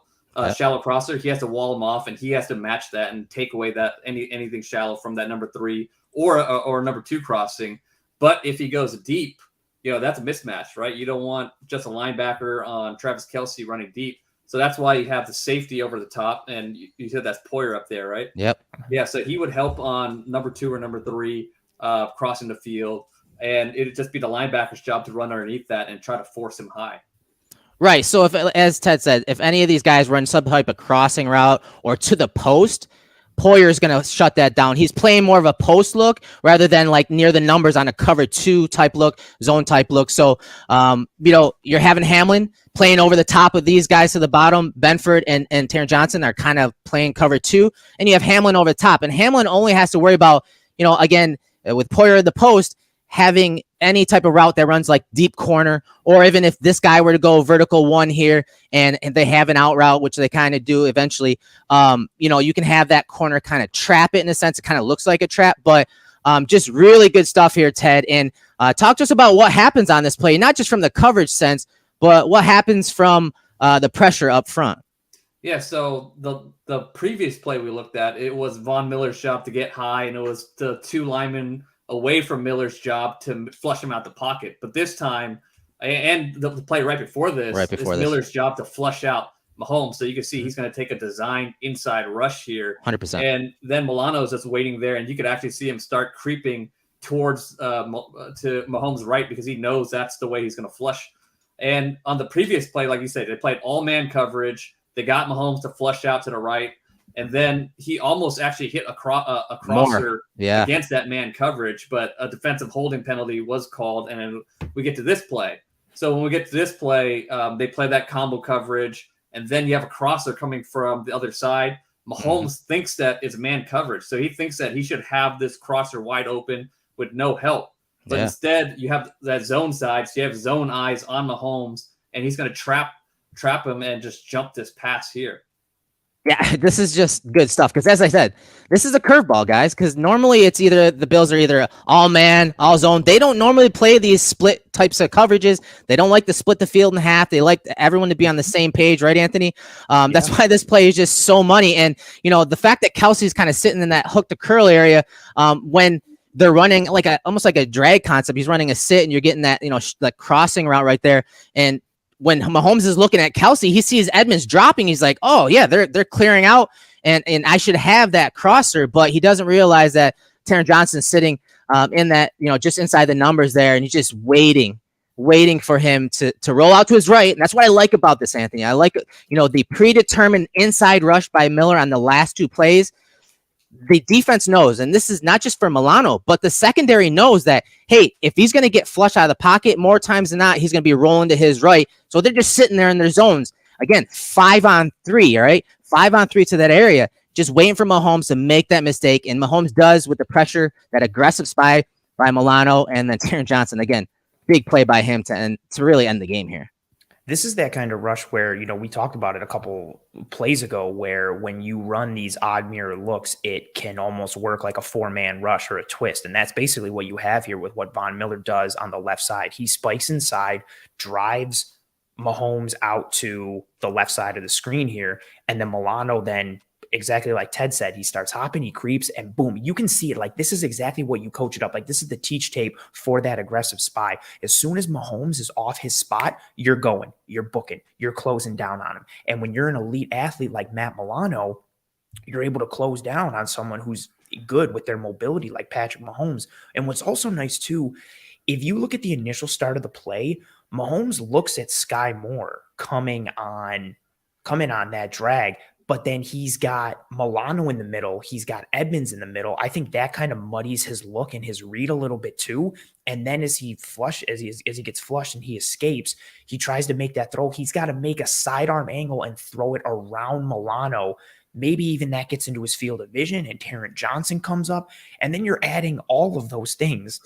[SPEAKER 2] shallow crosser, he has to wall him off, and he has to match that and take away that anything shallow from that number 3 or number 2 crossing. But if he goes deep, that's a mismatch, right? You don't want just a linebacker on Travis Kelce running deep. So that's why you have the safety over the top, and you said that's Poyer up there, right?
[SPEAKER 3] Yep.
[SPEAKER 2] Yeah, so he would help on number 2 or number 3 crossing the field, and it'd just be the linebacker's job to run underneath that and try to force him high.
[SPEAKER 3] Right. So if, as Ted said, if any of these guys run some type of crossing route or to the post, Poyer is going to shut that down. He's playing more of a post look rather than like near the numbers on a cover 2 type look, zone type look. So, you're having Hamlin playing over the top of these guys to the bottom. Benford and Taron Johnson are kind of playing cover 2, and you have Hamlin over the top. And Hamlin only has to worry about, again, with Poyer in the post, having any type of route that runs like deep corner, or even if this guy were to go vertical 1 here and they have an out route, which they kind of do eventually, you can have that corner kind of trap it in a sense. It kind of looks like a trap, but just really good stuff here, Ted. And talk to us about what happens on this play, not just from the coverage sense, but what happens from the pressure up front.
[SPEAKER 2] Yeah, so the previous play we looked at, it was Von Miller's job to get high, and it was the 2 linemen away from Miller's job to flush him out the pocket. But this time, and the play right before this, it's Miller's job to flush out Mahomes. So you can see he's going to take a design inside rush here.
[SPEAKER 3] 100%.
[SPEAKER 2] And then Milano's just waiting there, and you could actually see him start creeping towards to Mahomes' right because he knows that's the way he's going to flush. And on the previous play, like you said, they played all man coverage. They got Mahomes to flush out to the right. And then he almost actually hit a crosser against that man coverage, but a defensive holding penalty was called, and we get to this play. So when we get to this play, they play that combo coverage, and then you have a crosser coming from the other side. Mahomes thinks that it's man coverage, so he thinks that he should have this crosser wide open with no help. But instead, you have that zone side, so you have zone eyes on Mahomes, and he's going to trap him and just jump this pass here.
[SPEAKER 3] Yeah, this is just good stuff because, as I said, this is a curveball, guys, because normally it's either the Bills are either all man, all zone. They don't normally play these split types of coverages. They don't like to split the field in half. They like everyone to be on the same page, right, Anthony? That's why this play is just so money. And, the fact that Kelce's kind of sitting in that hook to curl area when they're running like almost like a drag concept. He's running a sit and you're getting that, like crossing route right there. And when Mahomes is looking at Kelce, he sees Edmonds dropping. He's like, oh yeah, they're clearing out, and I should have that crosser, but he doesn't realize that Taron Johnson's sitting in that, just inside the numbers there, and he's just waiting for him to roll out to his right. And that's what I like about this, Anthony. I like, the predetermined inside rush by Miller on the last 2 plays. The defense knows, and this is not just for Milano, but the secondary knows that, hey, if he's going to get flushed out of the pocket, more times than not, he's going to be rolling to his right. So they're just sitting there in their zones. Again, 5-on-3, all right? 5-on-3 to that area, just waiting for Mahomes to make that mistake. And Mahomes does with the pressure, that aggressive spy by Milano, and then Taron Johnson. Again, big play by him to really end the game here.
[SPEAKER 1] This is that kind of rush where, we talked about it a couple plays ago, where when you run these odd mirror looks, it can almost work like a 4-man rush or a twist. And that's basically what you have here with what Von Miller does on the left side. He spikes inside, drives Mahomes out to the left side of the screen here. And then Milano then, exactly like Ted said, he starts hopping, he creeps, and boom, you can see it. Like, this is exactly what you coach it up. Like, this is the teach tape for that aggressive spy. As soon as Mahomes is off his spot, you're going, you're booking, you're closing down on him. And when you're an elite athlete like Matt Milano, you're able to close down on someone who's good with their mobility like Patrick Mahomes. And what's also nice too, if you look at the initial start of the play, Mahomes looks at Sky Moore coming on that drag. But then he's got Milano in the middle. He's got Edmonds in the middle. I think that kind of muddies his look and his read a little bit too. And then as he gets flushed and he escapes, he tries to make that throw. He's got to make a sidearm angle and throw it around Milano. Maybe even that gets into his field of vision and Taron Johnson comes up. And then you're adding all of those things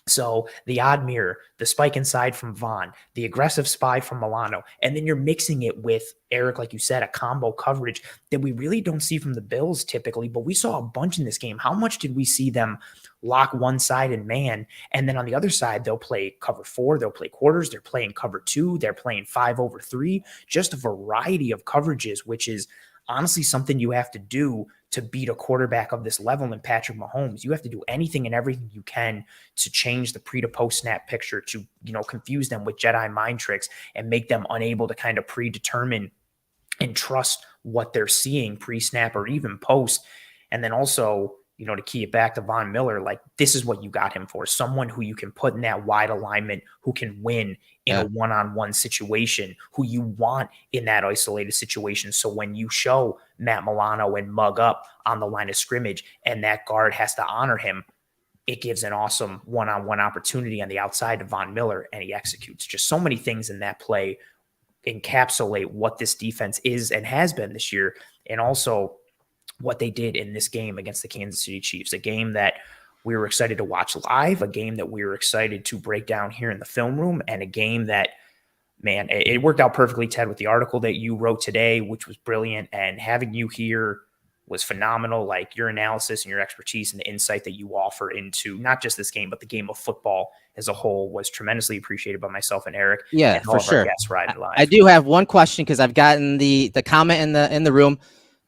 [SPEAKER 1] So the odd mirror, the spike inside from Vaughn, the aggressive spy from Milano, and then you're mixing it with, Eric, like you said, a combo coverage that we really don't see from the Bills typically, but we saw a bunch in this game. How much did we see them lock one side and man, and then on the other side, they'll play cover 4, they'll play quarters, they're playing cover 2, they're playing 5/3, just a variety of coverages, which is honestly something you have to do to beat a quarterback of this level in Patrick Mahomes. You have to do anything and everything you can to change the pre to post snap picture, to, confuse them with Jedi mind tricks and make them unable to kind of predetermine and trust what they're seeing pre-snap or even post. And then also, to key it back to Von Miller, like, this is what you got him for. Someone who you can put in that wide alignment, who can win in a one-on-one situation, who you want in that isolated situation. So when you show Matt Milano and mug up on the line of scrimmage and that guard has to honor him, it gives an awesome one-on-one opportunity on the outside to Von Miller, and he executes. Just so many things in that play encapsulate what this defense is and has been this year, and also what they did in this game against the Kansas City Chiefs, a game that we were excited to watch live, a game that we were excited to break down here in the film room, and a game that, man, it worked out perfectly, Ted, with the article that you wrote today, which was brilliant, and having you here was phenomenal. Like, your analysis and your expertise and the insight that you offer into not just this game, but the game of football as a whole was tremendously appreciated by myself and Eric.
[SPEAKER 3] Yeah,
[SPEAKER 1] and
[SPEAKER 3] for sure.
[SPEAKER 1] I
[SPEAKER 3] do have one question, because I've gotten the comment in the room.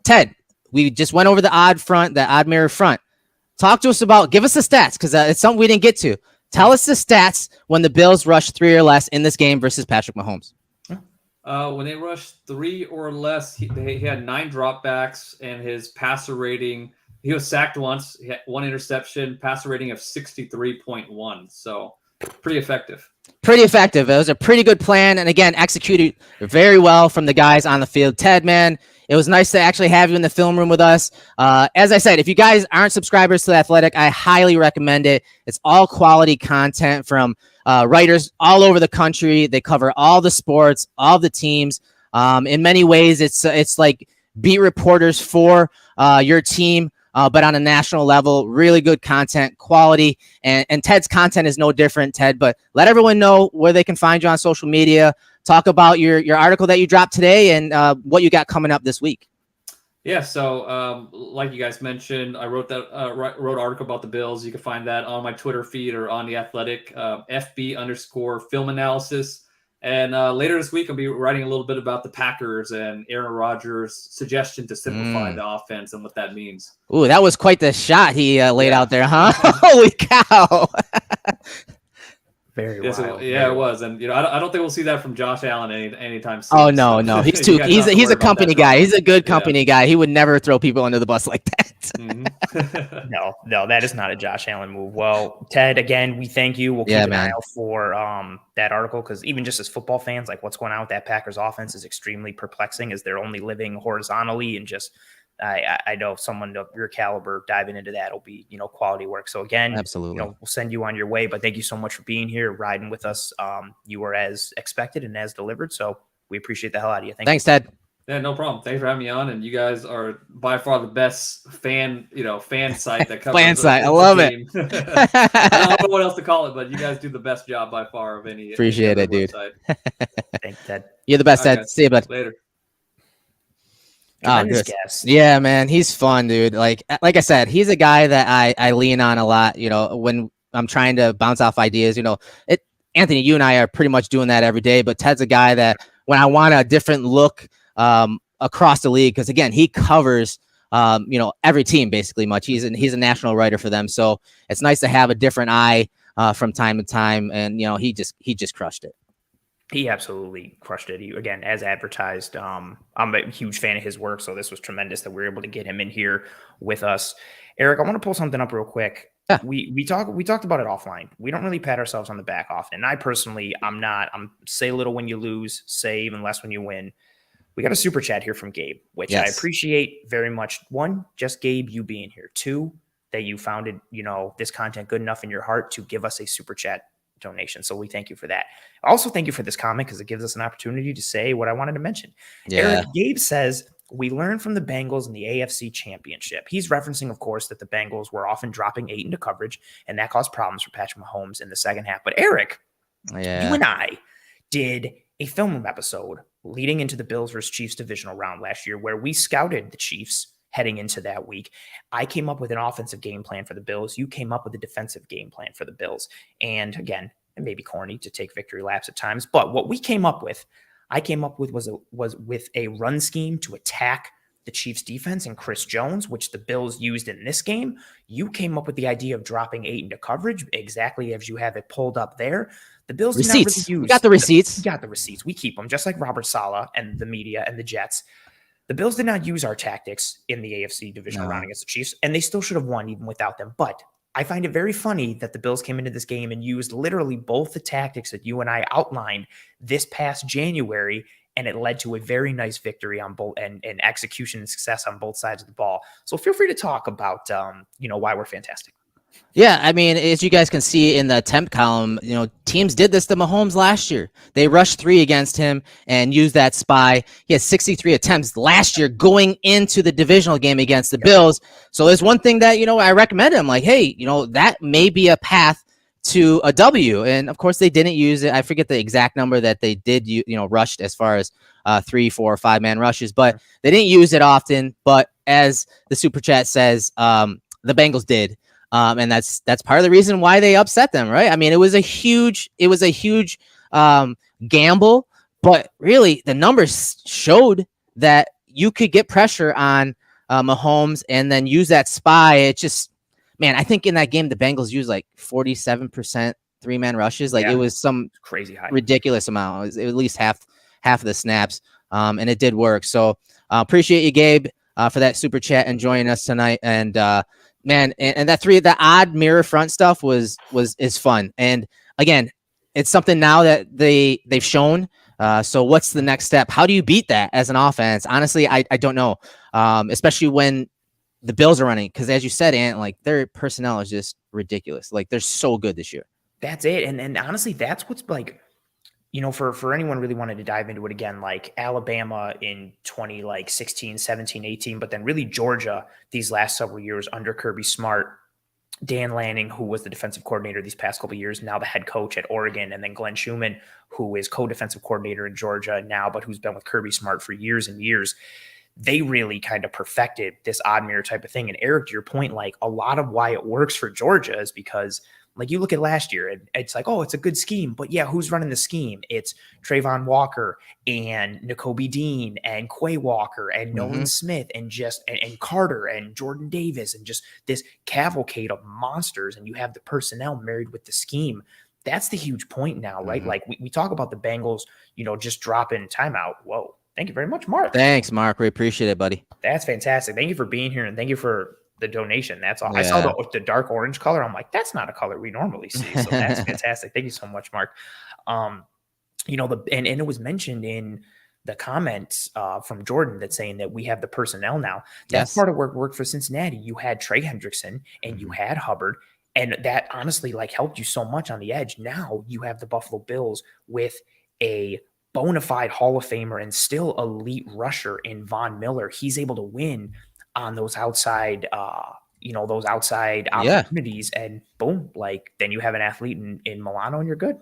[SPEAKER 3] Ted, we just went over the odd mirror front. Talk to us about, give us the stats, because it's something we didn't get to. Tell us the stats when the Bills rushed 3 or less in this game versus Patrick Mahomes.
[SPEAKER 2] When they rushed 3 or less, he had 9 dropbacks, and his passer rating, he was sacked once, he had 1 interception, passer rating of 63.1. So pretty effective. Pretty effective.
[SPEAKER 3] It was a pretty good plan, and again, executed very well from the guys on the field. Ted, man, it was nice to actually have you in the film room with us. As I said, if you guys aren't subscribers to The Athletic, I highly recommend it. It's all quality content from writers all over the country. They cover all the sports, all the teams. In many ways, it's like beat reporters for your team, but on a national level. Really good content, quality, and Ted's content is no different, Ted. But let everyone know where they can find you on social media. Talk about your article that you dropped today and what you got coming up this week.
[SPEAKER 2] Yeah, so like you guys mentioned, I wrote an article about the Bills. You can find that on my Twitter feed or on The Athletic, FB_film analysis. And later this week, I'll be writing a little bit about the Packers and Aaron Rodgers' suggestion to simplify the offense and what that means.
[SPEAKER 3] Ooh, that was quite the shot he laid out there, huh? Holy cow.
[SPEAKER 1] Very wild.
[SPEAKER 2] It was, and I don't think we'll see that from Josh Allen anytime soon.
[SPEAKER 3] Oh no, he's a company guy. He's a good company guy. He would never throw people under the bus like that.
[SPEAKER 2] Mm-hmm.
[SPEAKER 1] No, that is not a Josh Allen move. Well, Ted, again, we thank you. We'll keep an eye out for that article, because even just as football fans, like, what's going on with that Packers offense is extremely perplexing, as they're only living horizontally, and just I know someone of your caliber diving into that will be, quality work. So again,
[SPEAKER 3] absolutely,
[SPEAKER 1] we'll send you on your way, but thank you so much for being here, riding with us. You were as expected and as delivered. So we appreciate the hell out of you.
[SPEAKER 3] Thanks, Ted.
[SPEAKER 2] Yeah, no problem. Thanks for having me on. And you guys are by far the best fan site that covers
[SPEAKER 3] fan site. I love it.
[SPEAKER 2] I don't know what else to call it, but you guys do the best job by far of any.
[SPEAKER 3] Appreciate it, dude.
[SPEAKER 1] Thanks, Ted.
[SPEAKER 3] You're the best, Ted.
[SPEAKER 2] Guys.
[SPEAKER 3] See you, bud.
[SPEAKER 2] Later.
[SPEAKER 3] Good. Yeah, man, he's fun, dude. Like I said, he's a guy that I lean on a lot. When I'm trying to bounce off ideas. Anthony, you and I are pretty much doing that every day. But Ted's a guy that when I want a different look across the league, because again, he covers every team basically much. He's a national writer for them, so it's nice to have a different eye from time to time. And he just crushed it.
[SPEAKER 1] He absolutely crushed it. He, again, as advertised, I'm a huge fan of his work, so this was tremendous that we were able to get him in here with us. Eric, I want to pull something up real quick.
[SPEAKER 3] Yeah.
[SPEAKER 1] We talked about it offline. We don't really pat ourselves on the back often. And I personally, I'm say little when you lose, say even less when you win. We got a super chat here from Gabe, which I appreciate very much. 1, just Gabe, you being here. 2, that you founded, this content good enough in your heart to give us a super chat donation. So we thank you for that. Also, thank you for this comment, because it gives us an opportunity to say what I wanted to mention.
[SPEAKER 3] Yeah.
[SPEAKER 1] Eric, Gabe says, we learned from the Bengals in the AFC Championship. He's referencing, of course, that the Bengals were often dropping 8 into coverage, and that caused problems for Patrick Mahomes in the second half. But Erik, you and I did a film room episode leading into the Bills versus Chiefs divisional round last year where we scouted the Chiefs heading into that week. I came up with an offensive game plan for the Bills. You came up with a defensive game plan for the Bills. And again, it may be corny to take victory laps at times, but what we came up with, I came up with was with a run scheme to attack the Chiefs defense and Chris Jones, which the Bills used in this game. You came up with the idea of dropping 8 into coverage exactly as you have it pulled up there. The Bills did not really use.
[SPEAKER 3] We got the receipts.
[SPEAKER 1] We got the receipts. We keep them, just like Robert Saleh and the media and the Jets. The Bills did not use our tactics in the AFC divisional round against the Chiefs, and they still should have won even without them. But I find it very funny that the Bills came into this game and used literally both the tactics that you and I outlined this past January, and it led to a very nice victory on both and execution and success on both sides of the ball. So feel free to talk about why we're fantastic.
[SPEAKER 3] Yeah, I mean, as you guys can see in the attempt column, teams did this to Mahomes last year. They rushed 3 against him and used that spy. He had 63 attempts last year going into the divisional game against the Bills. So there's one thing that, I recommend him, like, hey, that may be a path to a W. And of course they didn't use it. I forget the exact number that they did, rushed as far as 3, 4, 5-man rushes, but they didn't use it often. But as the super chat says, the Bengals did. And that's part of the reason why they upset them, right? I mean, it was a huge gamble, but really the numbers showed that you could get pressure on Mahomes and then use that spy. It just, man, I think in that game the Bengals used like 47% 3-man rushes. Like it was some
[SPEAKER 1] crazy high,
[SPEAKER 3] ridiculous amount. It was at least half of the snaps, and it did work. So appreciate you, Gabe, for that super chat and joining us tonight. And man, and that odd mirror front stuff is fun. And again, it's something now that they've shown. So what's the next step? How do you beat that as an offense? Honestly, I don't know. Especially when the Bills are running, because as you said, Ant, like their personnel is just ridiculous. Like they're so good this year.
[SPEAKER 1] That's it. And honestly, that's what's like, for anyone really wanted to dive into it again, like Alabama in 2016, 17, 18, but then really Georgia these last several years under Kirby Smart, Dan Lanning, who was the defensive coordinator these past couple of years, now the head coach at Oregon, and then Glenn Schumann, who is co-defensive coordinator in Georgia now, but who's been with Kirby Smart for years and years. They really kind of perfected this odd mirror type of thing. And Erik, to your point, like a lot of why it works for Georgia is because like you look at last year, it's like, oh, it's a good scheme. But yeah, who's running the scheme? It's Trayvon Walker and Nakobe Dean and Quay Walker and Nolan Smith and and Carter and Jordan Davis and just this cavalcade of monsters. And you have the personnel married with the scheme. That's the huge point now, right? Like we talk about the Bengals, just dropping timeout. Whoa. Thank you very much, Mark.
[SPEAKER 3] Thanks, Mark. We appreciate it, buddy.
[SPEAKER 1] That's fantastic. Thank you for being here, and thank you for the donation. That's all. Yeah. I saw the dark orange color. I'm like, that's not a color we normally see. So that's fantastic. Thank you so much, Mark. And it was mentioned in the comments from Jordan that's saying that we have the personnel now. That's part of what worked for Cincinnati. You had Trey Hendrickson and you had Hubbard, and that honestly like helped you so much on the edge. Now you have the Buffalo Bills with a bona fide Hall of Famer and still elite rusher in Von Miller. He's able to win on those outside, opportunities, and boom, like then you have an athlete in Milano and you're good.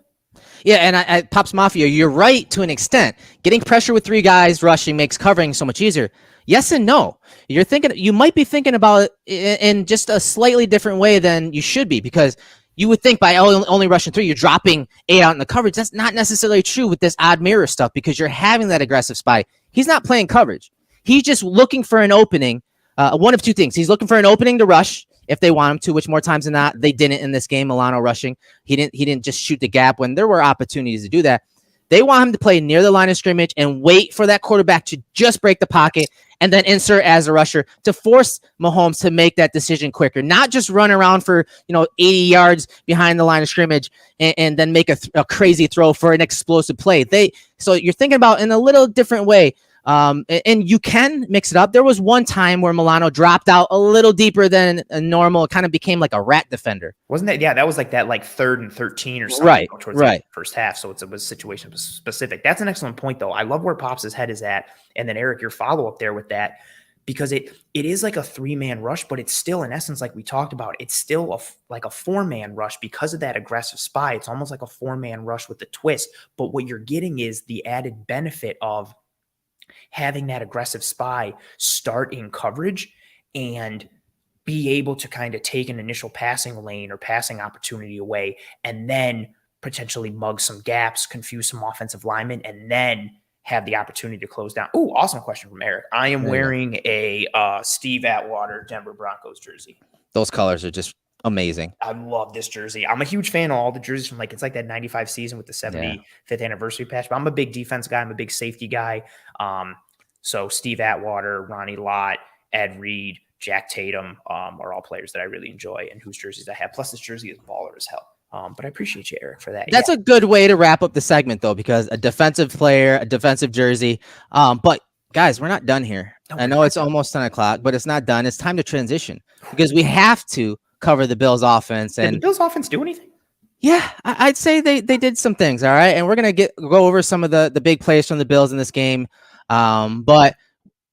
[SPEAKER 3] Yeah, and I Pops Mafia, you're right to an extent. Getting pressure with 3 guys rushing makes covering so much easier. Yes and no. You might be thinking about it in just a slightly different way than you should be, because you would think by only rushing 3, you're dropping 8 out in the coverage. That's not necessarily true with this odd mirror stuff, because you're having that aggressive spy. He's not playing coverage. He's just looking for an opening. One of 2 things. He's looking for an opening to rush if they want him to, which more times than not, they didn't in this game. Milano rushing. He didn't just shoot the gap when there were opportunities to do that. They want him to play near the line of scrimmage and wait for that quarterback to just break the pocket and then insert as a rusher to force Mahomes to make that decision quicker, not just run around for 80 yards behind the line of scrimmage and then make a crazy throw for an explosive play. So you're thinking about in a little different way And you can mix it up. There was one time where Milano dropped out a little deeper than normal. It kind of became like a rat defender.
[SPEAKER 1] Wasn't that? Yeah, that was like that, like 3rd and 13 or something,
[SPEAKER 3] Right,
[SPEAKER 1] towards the end
[SPEAKER 3] right.
[SPEAKER 1] of the first half. So it was situation specific. That's an excellent point, though. I love where Pops' head is at, and then Erik, your follow up there with that, because it is like a 3-man rush, but it's still, in essence, like we talked about, it's still like a 4-man rush because of that aggressive spy. It's almost like a 4-man rush with the twist. But what you're getting is the added benefit of having that aggressive spy start in coverage and be able to kind of take an initial passing lane or passing opportunity away, and then potentially mug some gaps, confuse some offensive linemen, and then have the opportunity to close down. Oh, awesome question from Erik. I am wearing a Steve Atwater Denver Broncos jersey.
[SPEAKER 3] Those colors are just amazing.
[SPEAKER 1] I love this jersey. I'm a huge fan of all the jerseys from it's like that 95 season with the 75th anniversary patch, but I'm a big defense guy. I'm a big safety guy. So Steve Atwater, Ronnie Lott, Ed Reed, Jack Tatum are all players that I really enjoy and whose jerseys I have. Plus this jersey is baller as hell. But I appreciate you, Erik, for that.
[SPEAKER 3] That's a good way to wrap up the segment, though, because a defensive player, a defensive jersey. But guys, we're not done here. I know it's almost 10 o'clock, but it's not done. It's time to transition because we have to cover the Bills offense. And
[SPEAKER 1] did the Bills offense do anything?
[SPEAKER 3] Yeah, I'd say they did some things. All right. And we're going to go over some of the big plays from the Bills in this game. But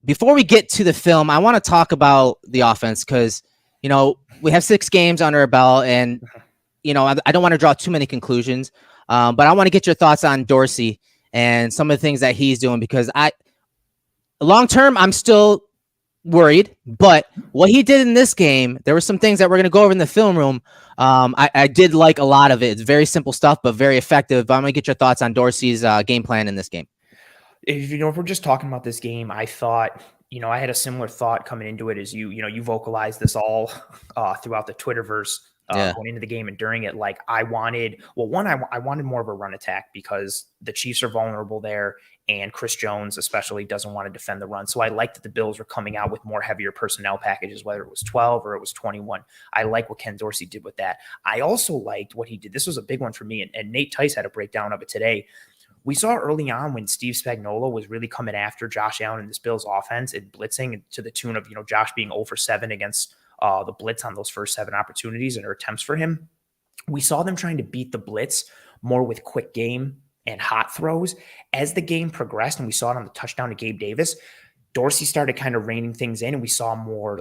[SPEAKER 3] before we get to the film, I want to talk about the offense because, we have 6 games under our belt and, I don't want to draw too many conclusions, but I want to get your thoughts on Dorsey and some of the things that he's doing because long term, I'm still worried, but what he did in this game, there were some things that we're going to go over in the film room. I did like a lot of it. It's very simple stuff, but very effective. I'm going to get your thoughts on Dorsey's game plan in this game.
[SPEAKER 1] If we're just talking about this game, I thought, I had a similar thought coming into it as you vocalized this all throughout the Twitterverse. Going into the game and during it, I wanted more of a run attack because the Chiefs are vulnerable there and Chris Jones especially doesn't want to defend the run. So I liked that the Bills were coming out with more heavier personnel packages, whether it was 12 or it was 21. I like what Ken Dorsey did with that. I also liked what he did. This was a big one for me, and Nate Tice had a breakdown of it today. We saw early on when Steve Spagnuolo was really coming after Josh Allen in this Bills offense and blitzing to the tune of, Josh being 0 for 7 against the blitz on those first 7 opportunities and attempts for him. We saw them trying to beat the blitz more with quick game and hot throws. As the game progressed, and we saw it on the touchdown to Gabe Davis, Dorsey started kind of reining things in, and we saw more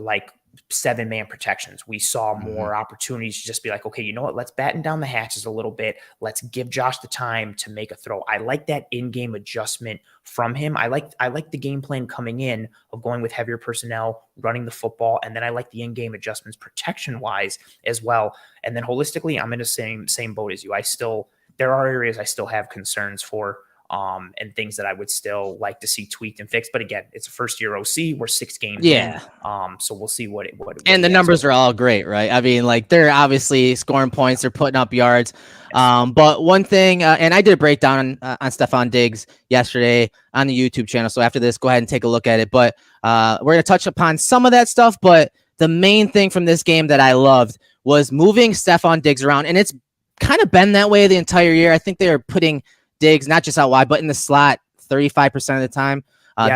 [SPEAKER 1] 7-man protections. We saw more opportunities to just be like, okay, you know what? Let's batten down the hatches a little bit. Let's give Josh the time to make a throw. I like that in-game adjustment from him. I like the game plan coming in of going with heavier personnel, running the football, and then I like the in-game adjustments protection-wise as well. And then holistically, I'm in the same boat as you. There are areas I still have concerns for. And things that I would still like to see tweaked and fixed. But again, it's a first-year OC. We're 6 games in. So we'll see what
[SPEAKER 3] and the numbers are all great, right? I mean, they're obviously scoring points. They're putting up yards. But one thing, and I did a breakdown on Stephon Diggs yesterday on the YouTube channel. So after this, go ahead and take a look at it. But we're going to touch upon some of that stuff. But the main thing from this game that I loved was moving Stephon Diggs around. And it's kind of been that way the entire year. I think they are putting Diggs, not just out wide, but in the slot 35% of the time.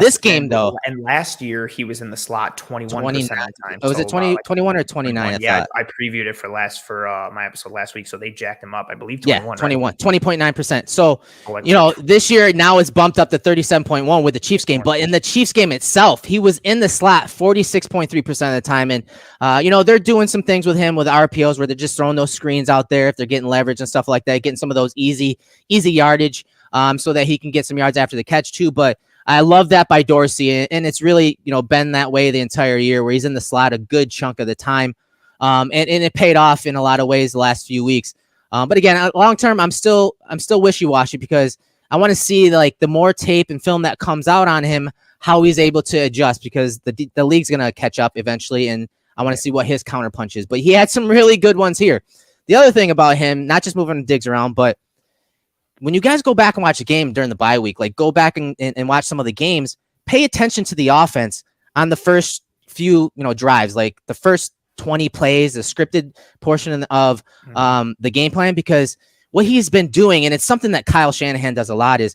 [SPEAKER 3] This game, though.
[SPEAKER 1] And last year, he was in the slot 21% of the time.
[SPEAKER 3] Was it 21 or 29?
[SPEAKER 1] Yeah, I previewed it for my episode last week, so they jacked him up. I believe 21.
[SPEAKER 3] Yeah, 21, 20.9%. So, this year, now it's bumped up to 37.1 with the Chiefs game. But in the Chiefs game itself, he was in the slot 46.3% of the time. And, they're doing some things with him with RPOs where they're just throwing those screens out there if they're getting leverage and stuff like that, getting some of those easy yardage so that he can get some yards after the catch, too. But I love that by Dorsey, and it's really, been that way the entire year where he's in the slot a good chunk of the time. And it paid off in a lot of ways the last few weeks. But again, long term, I'm still wishy-washy because I want to see the more tape and film that comes out on him, how he's able to adjust because the league's going to catch up eventually. And I want to see what his counter punch is, but he had some really good ones here. The other thing about him, not just moving Diggs around, but when you guys go back and watch a game during the bye week, go back and watch some of the games, pay attention to the offense on the first few, drives, the first 20 plays, the scripted portion of the game plan, because what he's been doing, and it's something that Kyle Shanahan does a lot, is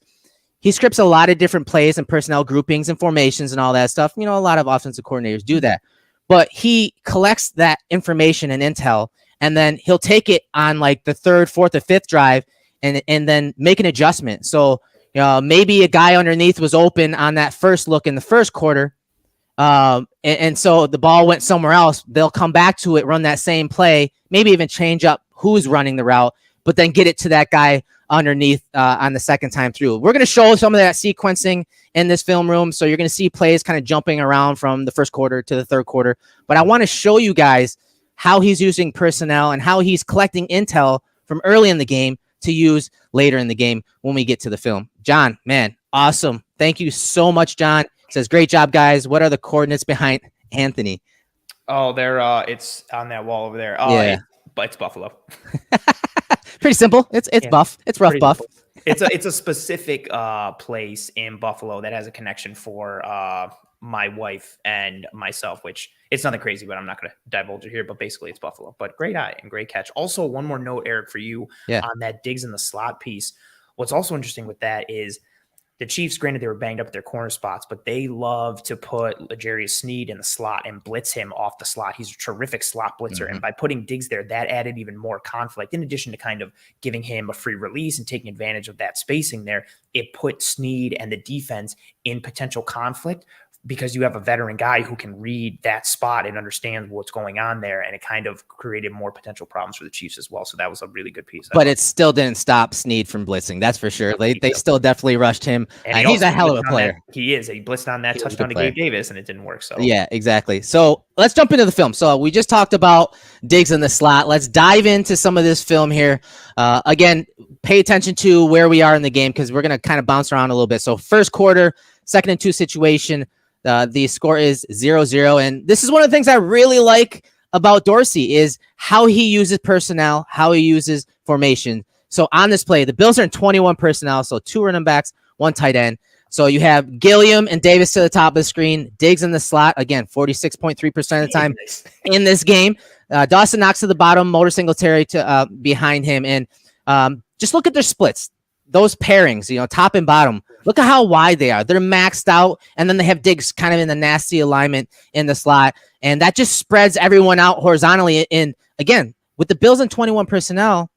[SPEAKER 3] he scripts a lot of different plays and personnel groupings and formations and all that stuff. You know, a lot of offensive coordinators do that, but he collects that information and intel, and then he'll take it on like the third, fourth, or fifth drive and then make an adjustment. So, maybe a guy underneath was open on that first look in the first quarter. And so the ball went somewhere else. They'll come back to it, run that same play, maybe even change up who's running the route, but then get it to that guy underneath on the second time through. We're going to show some of that sequencing in this film room. So you're going to see plays kind of jumping around from the first quarter to the third quarter. But I want to show you guys how he's using personnel and how he's collecting intel from early in the game to use later in the game when we get to the film. John, man, awesome. Thank you so much, John. Says, great job, guys. What are the coordinates behind Anthony?
[SPEAKER 1] Oh, it's on that wall over there.
[SPEAKER 3] Yeah.
[SPEAKER 1] It's Buffalo.
[SPEAKER 3] Pretty simple. It's buff. It's rough buff.
[SPEAKER 1] It's a specific place in Buffalo that has a connection for my wife and myself, which it's nothing crazy, but I'm not going to divulge it here. But basically, it's Buffalo. But great eye and great catch. Also, one more note, Eric, for you on that Diggs in the slot piece. What's also interesting with that is the Chiefs, granted, they were banged up at their corner spots, but they love to put L'Jarius Sneed in the slot and blitz him off the slot. He's a terrific slot blitzer. Mm-hmm. And by putting Diggs there, that added even more conflict. In addition to kind of giving him a free release and taking advantage of that spacing there, it put Sneed and the defense in potential conflict because you have a veteran guy who can read that spot and understand what's going on there. And it kind of created more potential problems for the Chiefs as well. So that was a really good piece.
[SPEAKER 3] But it still didn't stop Sneed from blitzing. That's for sure. They still definitely rushed him. And he's a hell of a player.
[SPEAKER 1] He is. He blitzed on that touchdown to Gabe Davis and it didn't work. So
[SPEAKER 3] yeah, exactly. So let's jump into the film. So we just talked about Diggs in the slot. Let's dive into some of this film here. Again, pay attention to where we are in the game because we're going to kind of bounce around a little bit. So first quarter, 2nd and 2 situation. The score is 0-0. And this is one of the things I really like about Dorsey is how he uses personnel, how he uses formation. So on this play, the Bills are in 21 personnel, so 2 running backs, 1 tight end. So you have Gilliam and Davis to the top of the screen, Diggs in the slot, again, 46.3% of the time in this game. Dawson Knox to the bottom, Motor Singletary to behind him. And just look at their splits. Those pairings, top and bottom, look at how wide they are. They're maxed out, and then they have Diggs kind of in the nasty alignment in the slot, and that just spreads everyone out horizontally. And again, with the Bills and 21 personnel,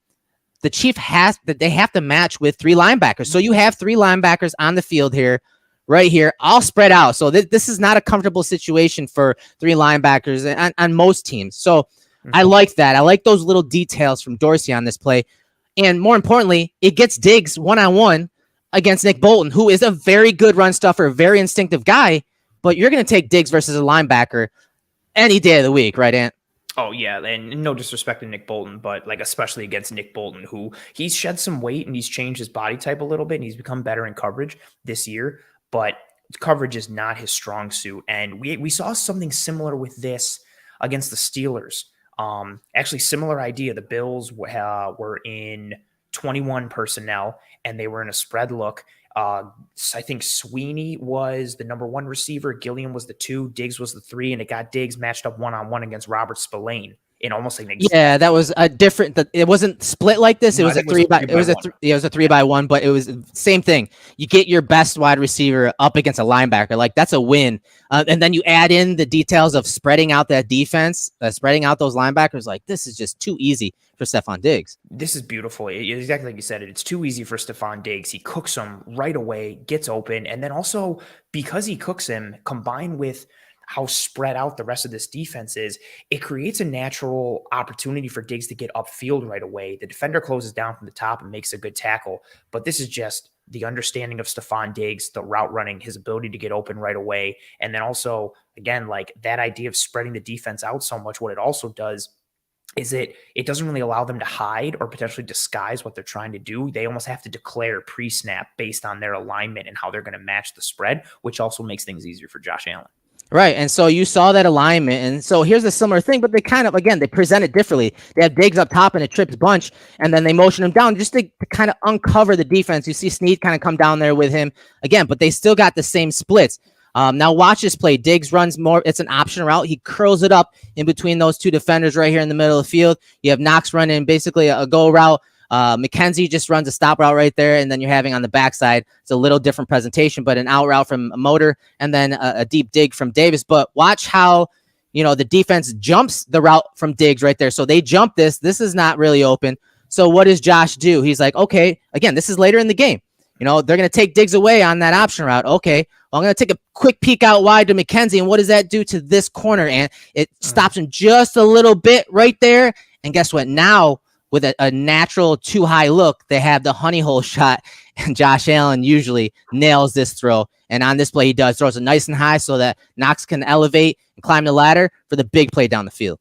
[SPEAKER 3] the Chief have to match with 3 linebackers. So you have 3 linebackers on the field here, right here, all spread out. So this is not a comfortable situation for 3 linebackers on most teams. So I like that. I like those little details from Dorsey on this play. And more importantly, it gets Diggs one-on-one against Nick Bolton, who is a very good run stuffer, very instinctive guy, but you're going to take Diggs versus a linebacker any day of the week, right, Ant?
[SPEAKER 1] Oh, yeah, and no disrespect to Nick Bolton, but especially against Nick Bolton, who he's shed some weight and he's changed his body type a little bit and he's become better in coverage this year, but coverage is not his strong suit. And we saw something similar with this against the Steelers. Actually, similar idea. The Bills were in 21 personnel and they were in a spread look. I think Sweeney was the number 1 receiver. Gilliam was the 2. Diggs was the 3. And it got Diggs matched up one-on-one against Robert Spillane in almost like
[SPEAKER 3] that was a different. It wasn't split like this. It was a 3-by-1, but it was the same thing. You get your best wide receiver up against a linebacker, like that's a win. And then you add in the details of spreading out that defense, spreading out those linebackers. Like this is just too easy for Stephon Diggs.
[SPEAKER 1] This is beautiful. Exactly like you said it. It's too easy for Stephon Diggs. He cooks him right away, gets open, and then also because he cooks him, combined with how spread out the rest of this defense is, it creates a natural opportunity for Diggs to get upfield right away. The defender closes down from the top and makes a good tackle. But this is just the understanding of Stephon Diggs, the route running, his ability to get open right away. And then also, again, like that idea of spreading the defense out so much, what it also does is it doesn't really allow them to hide or potentially disguise what they're trying to do. They almost have to declare pre-snap based on their alignment and how they're going to match the spread, which also makes things easier for Josh Allen.
[SPEAKER 3] Right, and so you saw that alignment, and so here's a similar thing, but they kind of, again, they present it differently. They have Diggs up top and a trips bunch, and then they motion him down just to kind of uncover the defense. You see Snead kind of come down there with him again, but they still got the same splits. Now watch this play. Diggs runs more. It's an option route. He curls it up in between those 2 defenders right here in the middle of the field. You have Knox running basically a go route McKenzie just runs a stop route right there, and then you're having on the backside, it's a little different presentation, but an out route from a Motor, and then a deep dig from Davis. But watch how, the defense jumps the route from Diggs right there. So they jump this. This is not really open. So what does Josh do? He's like, okay, again, this is later in the game. They're going to take Diggs away on that option route. Okay, well, I'm going to take a quick peek out wide to McKenzie, and what does that do to this corner? And it stops him just a little bit right there. And guess what? Now, with a natural too high look, they have the honey hole shot, and Josh Allen usually nails this throw. And on this play, he does. Throws it nice and high so that Knox can elevate and climb the ladder for the big play down the field.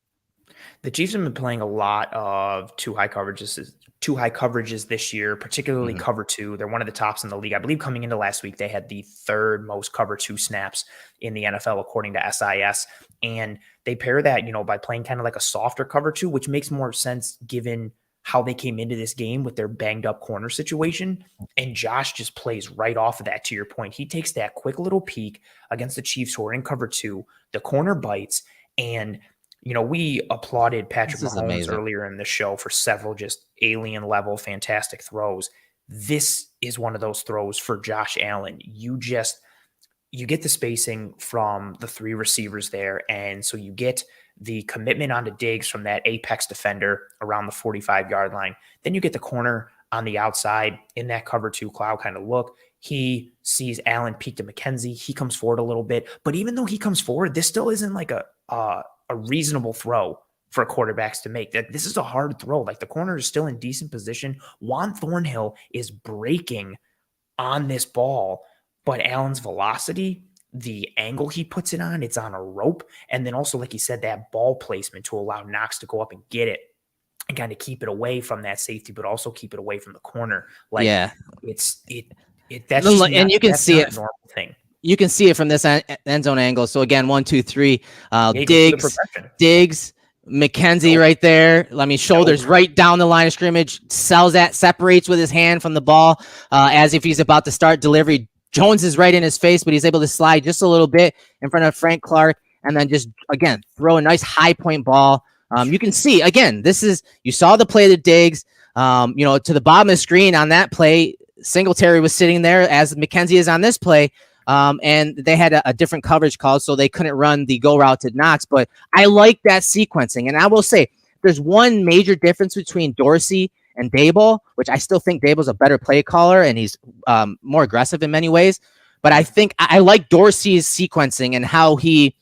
[SPEAKER 1] The Chiefs have been playing a lot of too high coverages this year, particularly cover two. They're one of the tops in the league. I believe coming into last week, they had the third most cover two snaps in the NFL, according to SIS. And they pair that, by playing kind of like a softer cover two, which makes more sense given how they came into this game with their banged up corner situation. And Josh just plays right off of that. To your point, he takes that quick little peek against the Chiefs who are in cover two. The corner bites, and we applauded Patrick Mahomes earlier in the show for several just alien level, fantastic throws. This is one of those throws for Josh Allen. You get the spacing from the three receivers there. And so you get the commitment onto Diggs from that apex defender around the 45-yard line. Then you get the corner on the outside in that cover two cloud kind of look. He sees Allen peek to McKenzie. He comes forward a little bit. But even though he comes forward, this still isn't like a reasonable throw for quarterbacks to make. That this is a hard throw. Like, the corner is still in decent position. Juan Thornhill is breaking on this ball, but Allen's velocity, the angle he puts it on, it's on a rope. And then also, like you said, that ball placement to allow Knox to go up and get it and kind of keep it away from that safety, but also keep it away from the corner. Like,
[SPEAKER 3] yeah,
[SPEAKER 1] that's just
[SPEAKER 3] and you can see it.
[SPEAKER 1] A normal thing.
[SPEAKER 3] You can see it from this end zone angle. So again, 1, 2, 3, Diggs, McKenzie right there. Shoulders right down the line of scrimmage. Separates with his hand from the ball as if he's about to start delivery. Jones is right in his face, but he's able to slide just a little bit in front of Frank Clark, and then just, again, throw a nice high point ball. You can see, again, you saw the play to Diggs, to the bottom of the screen on that play. Singletary was sitting there as McKenzie is on this play. And they had a different coverage call, so they couldn't run the go route to Knox. But I like that sequencing. And I will say, there's one major difference between Dorsey and Daboll, which I still think Daboll's a better play caller, and he's more aggressive in many ways. But I think I like Dorsey's sequencing and how he,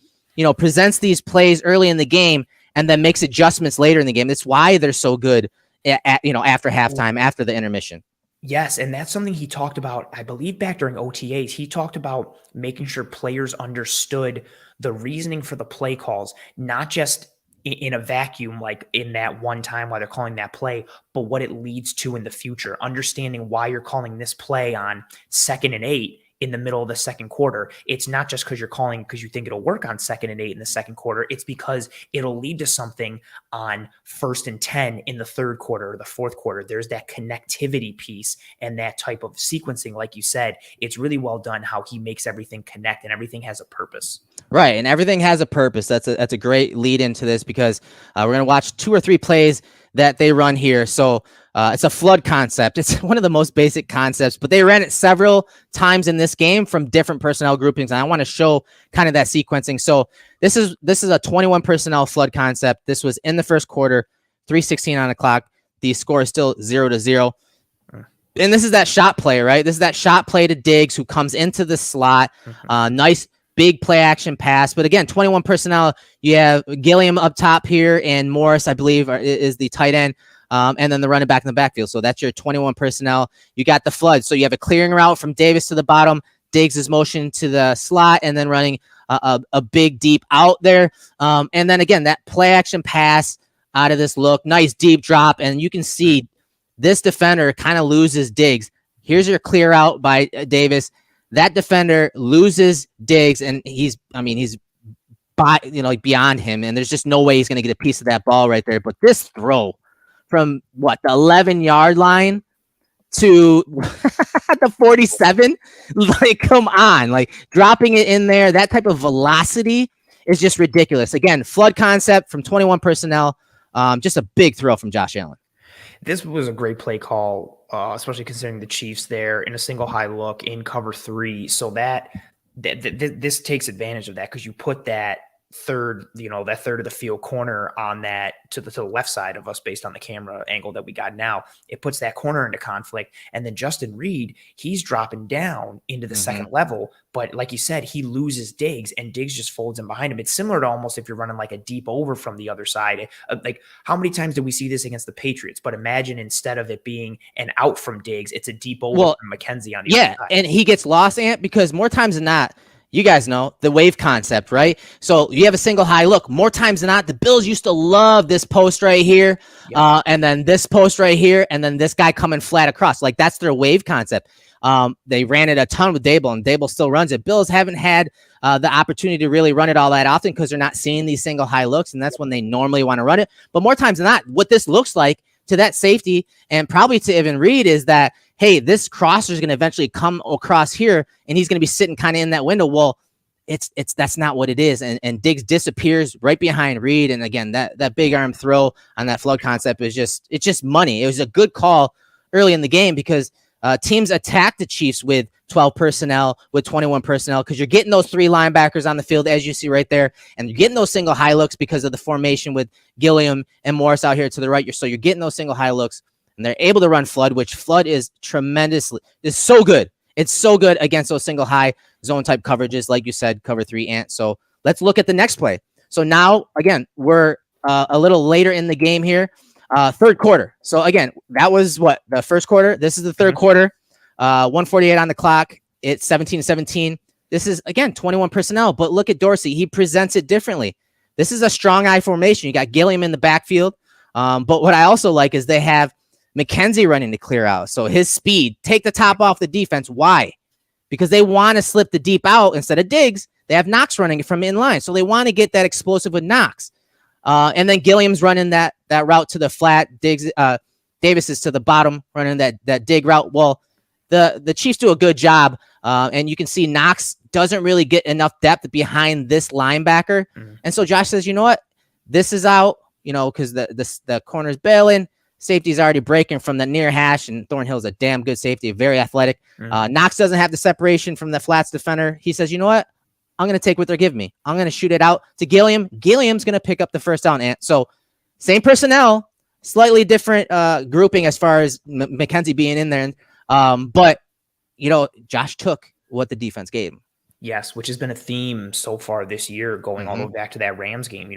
[SPEAKER 3] presents these plays early in the game and then makes adjustments later in the game. That's why they're so good after halftime, after the intermission.
[SPEAKER 1] Yes, and that's something he talked about, I believe, back during OTAs. He talked about making sure players understood the reasoning for the play calls, not just in a vacuum, like in that one time while they're calling that play, but what it leads to in the future. Understanding why you're calling this play on 2nd and 8 in the middle of the second quarter. It's not just because you're calling because you think it'll work on 2nd and 8 in the second quarter. It's because it'll lead to something on 1st and 10 in the third quarter or the fourth quarter. There's that connectivity piece and that type of sequencing. Like you said, it's really well done how he makes everything connect and everything has a purpose.
[SPEAKER 3] Right, and everything has a purpose. That's a great lead into this because we're going to watch 2 or 3 plays that they run here. So it's a flood concept. It's one of the most basic concepts, but they ran it several times in this game from different personnel groupings. And I want to show kind of that sequencing. So this is a 21 personnel flood concept. This was in the first quarter, 3:16 on the clock. The score is still 0-0. And this is that shot play, right? This is that shot play to Diggs, who comes into the slot. Nice big play action pass. But again, 21 personnel. You have Gilliam up top here, and Morris, I believe, is the tight end. And then the running back in the backfield. So that's your 21 personnel. You got the flood. So you have a clearing route from Davis to the bottom. Diggs is motion to the slot and then running a big deep out there. And then again, that play action pass out of this look. Nice deep drop. And you can see this defender kind of loses Diggs. Here's your clear out by Davis. That defender loses Diggs, and he's beyond him. And there's just no way he's going to get a piece of that ball right there. But this throw from the 11-yard line to the 47, come on, dropping it in there, that type of velocity is just ridiculous. Again, flood concept from 21 personnel, just a big throw from Josh Allen.
[SPEAKER 1] This was a great play call, especially considering the Chiefs there in a single high look in cover 3. So this takes advantage of that because you put that third of the field corner on that to the left side of us based on the camera angle that we got now. It puts that corner into conflict. And then Justin Reed, he's dropping down into the second level. But like you said, he loses Diggs and Diggs just folds in behind him. It's similar to almost if you're running like a deep over from the other side. Like how many times did we see this against the Patriots? But imagine instead of it being an out from Diggs, it's a deep over from McKenzie on the other side.
[SPEAKER 3] And he gets lost, Ant, because more times than not, you guys know the wave concept, right? So you have a single high look. More times than not, the Bills used to love this post right here, and then this post right here, and then this guy coming flat across. Like that's their wave concept. They ran it a ton with Dable, and Dable still runs it. Bills haven't had the opportunity to really run it all that often because they're not seeing these single high looks, and that's when they normally want to run it. But more times than not, what this looks like to that safety and probably to Evan Reed is that, hey, this crosser is going to eventually come across here, and he's going to be sitting kind of in that window. Well, that's not what it is, and Diggs disappears right behind Reed, and again, that big arm throw on that flood concept is just money. It was a good call early in the game because teams attack the Chiefs with 12 personnel, with 21 personnel, because you're getting those 3 linebackers on the field, as you see right there, and you're getting those single high looks because of the formation with Gilliam and Morris out here to the right. So you're getting those single high looks. And they're able to run flood, which flood is so good. It's so good against those single high zone type coverages, like you said, cover 3 Ant. So let's look at the next play. So now, again, we're a little later in the game here, third quarter. So again, that was what, the first quarter. This is the third quarter, 1:48 on the clock. It's 17-17. This is, again, 21 personnel, but look at Dorsey. He presents it differently. This is a strong eye formation. You got Gilliam in the backfield. But what I also like is they have McKenzie running to clear out. So his speed, take the top off the defense. Why? Because they want to slip the deep out instead of Diggs. They have Knox running from inline. So they want to get that explosive with Knox. And then Gilliam's running that route to the flat. Diggs, Davis is to the bottom running that dig route. Well, the Chiefs do a good job. And you can see Knox doesn't really get enough depth behind this linebacker. And so Josh says, you know what? This is out, because the corner's bailing. Safety's already breaking from the near hash, and Thornhill's a damn good safety, very athletic. Knox doesn't have the separation from the flats defender. He says, you know what? I'm going to take what they're giving me. I'm going to shoot it out to Gilliam. Gilliam's going to pick up the first down. Ant. So same personnel, slightly different grouping as far as McKenzie being in there. But, Josh took what the defense gave him.
[SPEAKER 1] Yes, which has been a theme so far this year, going all the way back to that Rams game.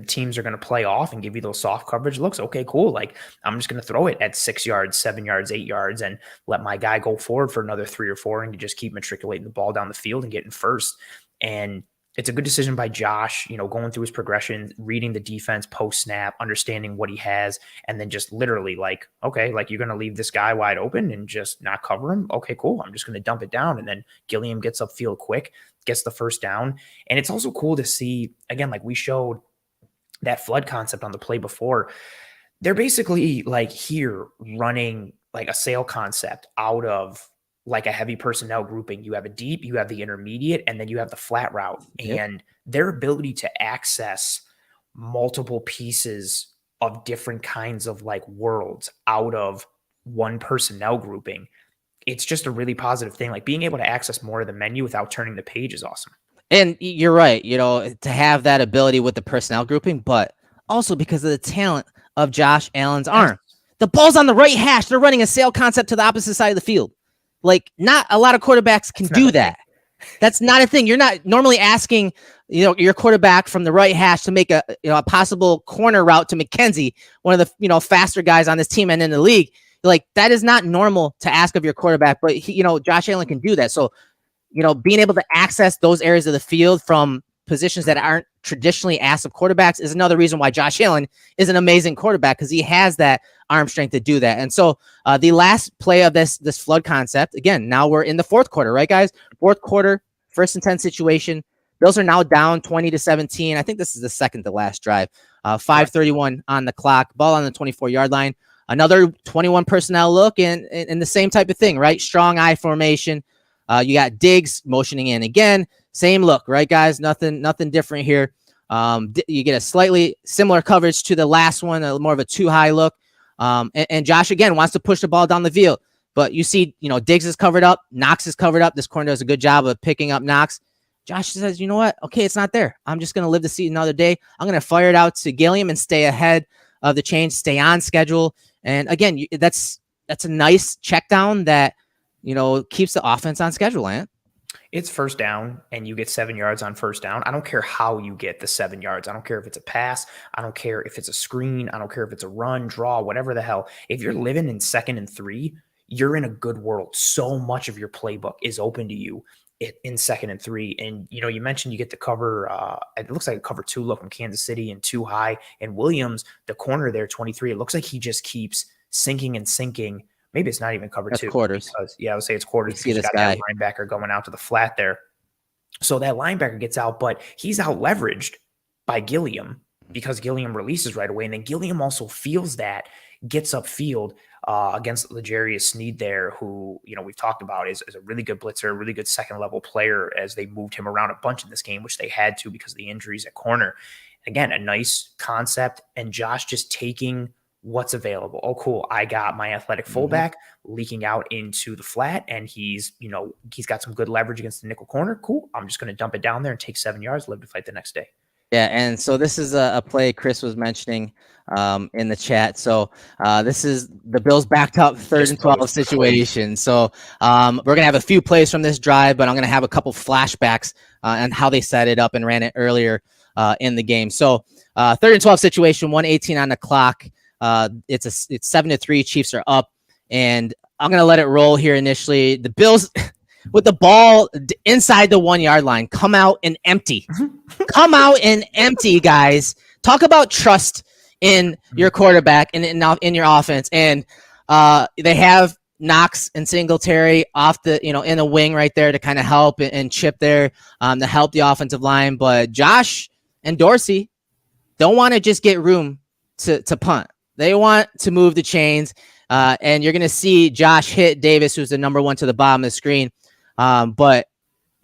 [SPEAKER 1] Teams are going to play off and give you those soft coverage looks. Okay, cool. Like, I'm just going to throw it at 6 yards, 7 yards, 8 yards, and let my guy go forward for another 3 or 4 and just keep matriculating the ball down the field and getting first. And it's a good decision by Josh, going through his progression, reading the defense post snap, understanding what he has, and then just literally okay, you're going to leave this guy wide open and just not cover him. Okay, cool. I'm just going to dump it down. And then Gilliam gets upfield quick, gets the first down. And it's also cool to see, again, like we showed that flood concept on the play before. They're basically here running like a sail concept out of like a heavy personnel grouping. You have a deep, you have the intermediate, and then you have the flat route. Yep. And their ability to access multiple pieces of different kinds of worlds out of one personnel grouping, it's just a really positive thing. Like being able to access more of the menu without turning the page is awesome.
[SPEAKER 3] And you're right, to have that ability with the personnel grouping, but also because of the talent of Josh Allen's arm. The ball's on the right hash. They're running a sail concept to the opposite side of the field. Not a lot of quarterbacks can do that. That's not a thing. You're not normally asking, your quarterback from the right hash to make a possible corner route to McKenzie, one of the, faster guys on this team and in the league. That is not normal to ask of your quarterback, but Josh Allen can do that. So, being able to access those areas of the field from positions that aren't traditionally asked of quarterbacks is another reason why Josh Allen is an amazing quarterback, because he has that arm strength to do that. And so the last play of this flood concept, again, now we're in the fourth quarter, right, guys? Fourth quarter, 1st and 10 situation. Bills are now down 20-17. I think this is the second to last drive. 5:31 on the clock, ball on the 24-yard line. Another 21 personnel look and the same type of thing, right? Strong eye formation. You got Diggs motioning in again. Same look, right, guys? Nothing different here. You get a slightly similar coverage to the last one, more of a too high look. And Josh, again, wants to push the ball down the field. But you see, Diggs is covered up. Knox is covered up. This corner does a good job of picking up Knox. Josh says, you know what? Okay, it's not there. I'm just going to live to see another day. I'm going to fire it out to Gilliam and stay ahead of the change, stay on schedule. And again, that's a nice check down that, keeps the offense on schedule, Ant.
[SPEAKER 1] It's first down and you get 7 yards on first down. I don't care how you get the 7 yards. I don't care if it's a pass. I don't care if it's a screen. I don't care if it's a run, draw, whatever the hell. If you're living in 2nd and 3, you're in a good world. So much of your playbook is open to you in 2nd and 3. And, you mentioned you get the cover. It looks like a cover 2 look from Kansas City and 2 high. And Williams, the corner there, 23, it looks like he just keeps sinking and sinking. Maybe it's not even cover 2.
[SPEAKER 3] Quarters.
[SPEAKER 1] Because, I would say it's quarters.
[SPEAKER 3] See this
[SPEAKER 1] got
[SPEAKER 3] guy.
[SPEAKER 1] that linebacker going out to the flat there. So that linebacker gets out, but he's out leveraged by Gilliam because Gilliam releases right away. And then Gilliam also feels that, gets upfield against L'Jarius Sneed there, who, we've talked about is a really good blitzer, a really good second-level player as they moved him around a bunch in this game, which they had to because of the injuries at corner. Again, a nice concept, and Josh just taking what's available. Oh, cool. I got my athletic fullback leaking out into the flat, and he's got some good leverage against the nickel corner. Cool. I'm just going to dump it down there and take 7 yards, live to fight the next day.
[SPEAKER 3] Yeah, and so this is a play Chris was mentioning in the chat. So this is the Bills backed up 3rd and 12 situation. So we're going to have a few plays from this drive, but I'm going to have a couple flashbacks on how they set it up and ran it earlier in the game. So 3rd and 12 situation, 1:18 on the clock. It's 7-3. Chiefs are up, and I'm going to let it roll here initially. The Bills with the ball inside the 1 yard line come out and empty. Come out and empty, guys. Talk about trust in your quarterback and in your offense. And they have Knox and Singletary off the, in the wing right there to kind of help and chip there to help the offensive line. But Josh and Dorsey don't want to just get room to punt. They want to move the chains. And you're going to see Josh hit Davis, who's the number 1 to the bottom of the screen. But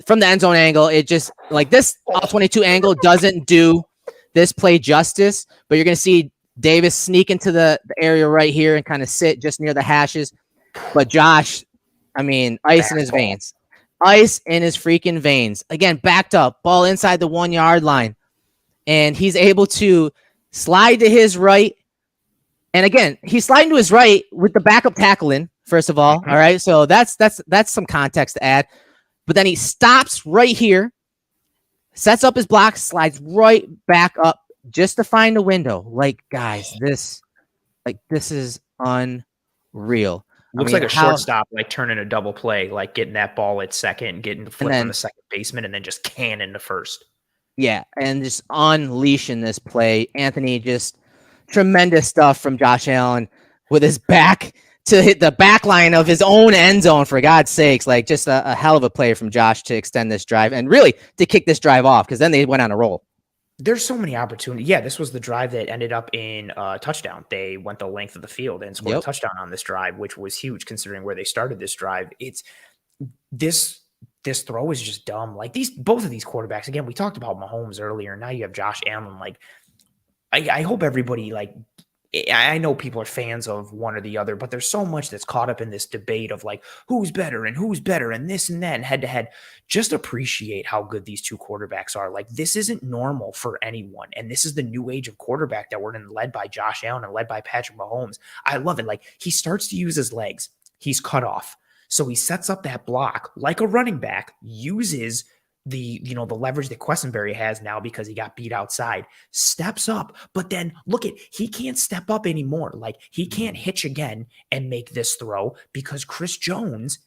[SPEAKER 3] from the end zone angle, it just like this all 22 angle doesn't do this play justice, but you're going to see Davis sneak into the area right here and kind of sit just near the hashes. But Josh, ice in his veins, ice in his freaking veins. Again, backed up, ball inside the 1 yard line, and he's able to slide to his right. And again, he's sliding to his right with the backup tackle in, first of all. All right. So that's some context to add. But then he stops right here, sets up his block, slides right back up just to find a window. Like, guys, this is unreal.
[SPEAKER 1] Looks like a shortstop, like turning a double play, like getting that ball at second, getting the flip from the second baseman, and then just cannon to first.
[SPEAKER 3] Yeah, and just unleashing this play. Anthony, just tremendous stuff from Josh Allen with his back to hit the back line of his own end zone, for God's sakes. Like, just a hell of a play from Josh to extend this drive and really to kick this drive off, because then they went on a roll.
[SPEAKER 1] There's so many opportunities. Yeah, this was the drive that ended up in a touchdown. They went the length of the field and scored a touchdown on this drive, which was huge considering where they started this drive. It's this throw is just dumb. Like, both of these quarterbacks, again, we talked about Mahomes earlier. Now you have Josh Allen. Like, I hope everybody, like, I know people are fans of one or the other, but there's so much that's caught up in this debate of like who's better and this and that and head to head. Just appreciate how good these two quarterbacks are. Like, this isn't normal for anyone. And this is the new age of quarterback that we're in, led by Josh Allen and led by Patrick Mahomes. I love it. Like, he starts to use his legs. He's cut off. So he sets up that block like a running back, uses the leverage that Quessenberry has now because he got beat outside, steps up, but then he can't step up anymore. Like, he can't hitch again and make this throw because Chris Jones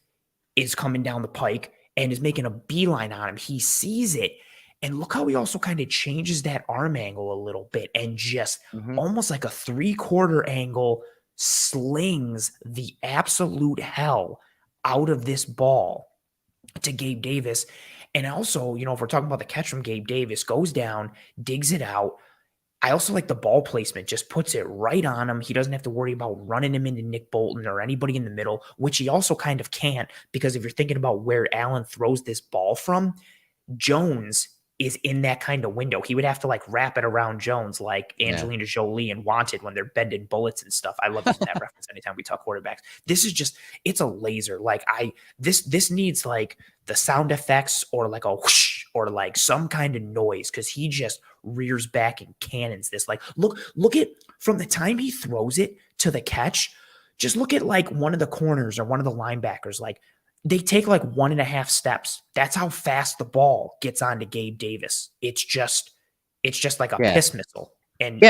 [SPEAKER 1] is coming down the pike and is making a beeline on him. He sees it. And look how he also kind of changes that arm angle a little bit and just almost like a 3/4 angle slings the absolute hell out of this ball to Gabe Davis. And also, if we're talking about the catch from Gabe Davis, goes down, digs it out. I also like the ball placement, just puts it right on him. He doesn't have to worry about running him into Nick Bolton or anybody in the middle, which he also kind of can't, because if you're thinking about where Allen throws this ball from, Jones is in that kind of window. He would have to like wrap it around Jones like Angelina Jolie and Wanted when they're bending bullets and stuff. I love using that reference anytime we talk quarterbacks. This is just, it's a laser. Like this needs like the sound effects or like a whoosh or like some kind of noise because he just rears back and cannons this. Like look at from the time he throws it to the catch. Just look at like one of the corners or one of the linebackers. Like they take like 1.5 steps. That's how fast the ball gets onto Gabe Davis. It's just like a piss missile. And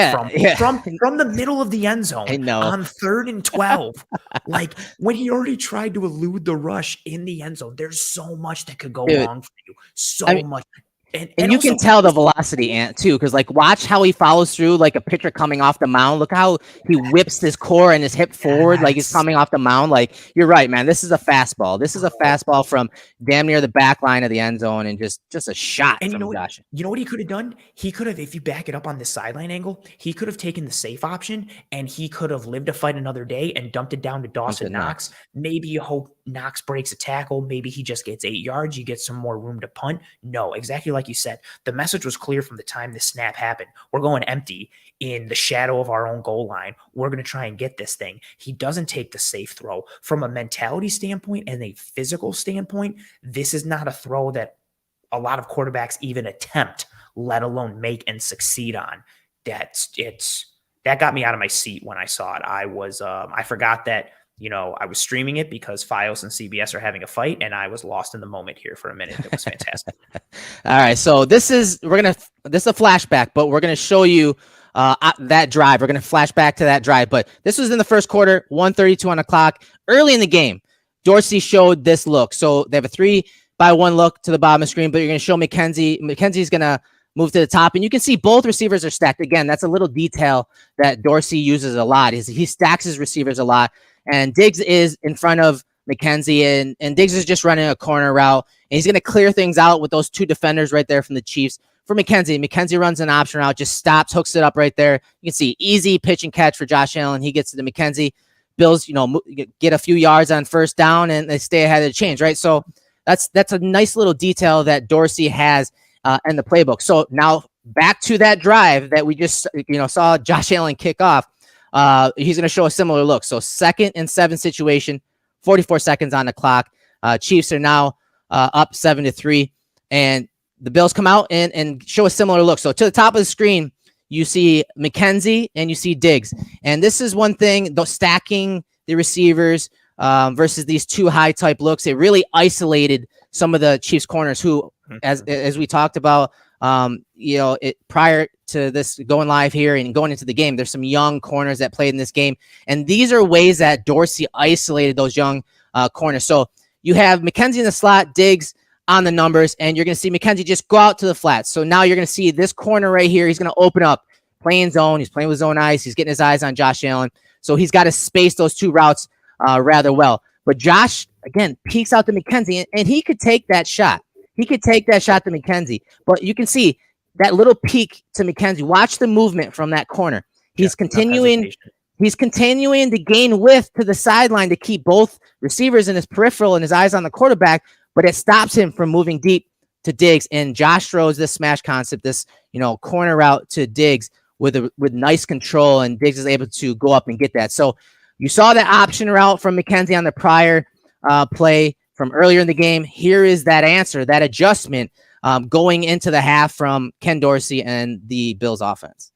[SPEAKER 1] from the middle of the end zone on 3rd and 12, like when he already tried to elude the rush in the end zone, there's so much that could go wrong for you. So much.
[SPEAKER 3] And you can tell the velocity, Ant, too, because like watch how he follows through like a pitcher coming off the mound. Look how he whips his core and his hip forward like he's coming off the mound. Like you're right, man. This is a fastball. This is a fastball from damn near the back line of the end zone and just a shot.
[SPEAKER 1] And
[SPEAKER 3] from Josh.
[SPEAKER 1] You know what he could have done? He could have, if you back it up on the sideline angle, he could have taken the safe option and he could have lived to fight another day and dumped it down to Dawson Knox. Maybe you hope Knox breaks a tackle. Maybe he just gets 8 yards. You get some more room to punt. No, exactly like you said. The message was clear from the time the snap happened. We're going empty in the shadow of our own goal line. We're going to try and get this thing. He doesn't take the safe throw. From a mentality standpoint and a physical standpoint, this is not a throw that a lot of quarterbacks even attempt, let alone make and succeed on. That got me out of my seat when I saw it. I forgot that, I was streaming it because Fios and CBS are having a fight, and I was lost in the moment here for a minute. It was fantastic.
[SPEAKER 3] All right, so this is a flashback, but we're gonna show you that drive. We're gonna flash back to that drive, but this was in the first quarter, 1:32 on the clock, early in the game. Dorsey showed this look, so they have a 3-by-1 look to the bottom of the screen, but you're gonna show McKenzie. McKenzie's gonna move to the top, and you can see both receivers are stacked. Again, that's a little detail that Dorsey uses a lot. He stacks his receivers a lot. And Diggs is in front of McKenzie, and Diggs is just running a corner route. And he's going to clear things out with those 2 defenders right there from the Chiefs. For McKenzie, McKenzie runs an option route, just stops, hooks it up right there. You can see easy pitch and catch for Josh Allen. He gets to the McKenzie. Bills, get a few yards on first down, and they stay ahead of the chains, right? So that's a nice little detail that Dorsey has in the playbook. So now back to that drive that we just saw Josh Allen kick off. He's going to show a similar look. So 2nd and 7 situation, 44 seconds on the clock. Chiefs are now up 7-3, and the Bills come out and show a similar look. So to the top of the screen, you see McKenzie and you see Diggs. And this is one thing, though, stacking the receivers versus these 2 high type looks. It really isolated some of the Chiefs corners who, as we talked about, prior to this going live here and going into the game, there's some young corners that played in this game. And these are ways that Dorsey isolated those young corners. So you have McKenzie in the slot, Diggs on the numbers, and you're going to see McKenzie just go out to the flats. So now you're going to see this corner right here. He's going to open up, playing zone. He's playing with zone eyes. He's getting his eyes on Josh Allen. So he's got to space those 2 routes rather well. But Josh, again, peeks out to McKenzie, and he could take that shot. He could take that shot to McKenzie. But you can see that little peek to McKenzie. Watch the movement from that corner. He's continuing to gain width to the sideline to keep both receivers in his peripheral and his eyes on the quarterback, but it stops him from moving deep to Diggs. And Josh throws this smash concept, this corner route to Diggs with nice control, and Diggs is able to go up and get that. So you saw the option route from McKenzie on the prior play from earlier in the game. Here is that answer, that adjustment going into the half from Ken Dorsey and the Bills offense.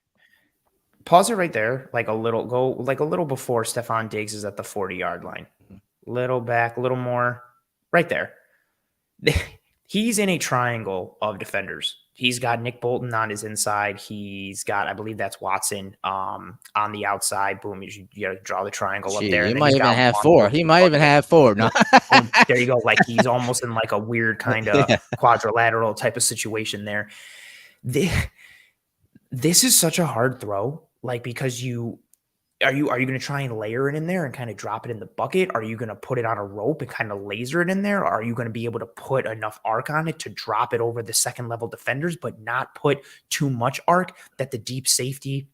[SPEAKER 1] Pause it right there, like a little before Stephon Diggs is at the 40-yard line. Little back, a little more, right there. He's in a triangle of defenders. He's got Nick Bolton on his inside. He's got, I believe that's Watson on the outside. Boom, you got to draw the triangle up there.
[SPEAKER 3] He might even have 4. He might even have 4. No.
[SPEAKER 1] There you go. Like he's almost in like a weird kind of quadrilateral type of situation there. This is such a hard throw, like because are you going to try and layer it in there and kind of drop it in the bucket? Are you going to put it on a rope and kind of laser it in there? Or are you going to be able to put enough arc on it to drop it over the 2nd level defenders, but not put too much arc that the deep safety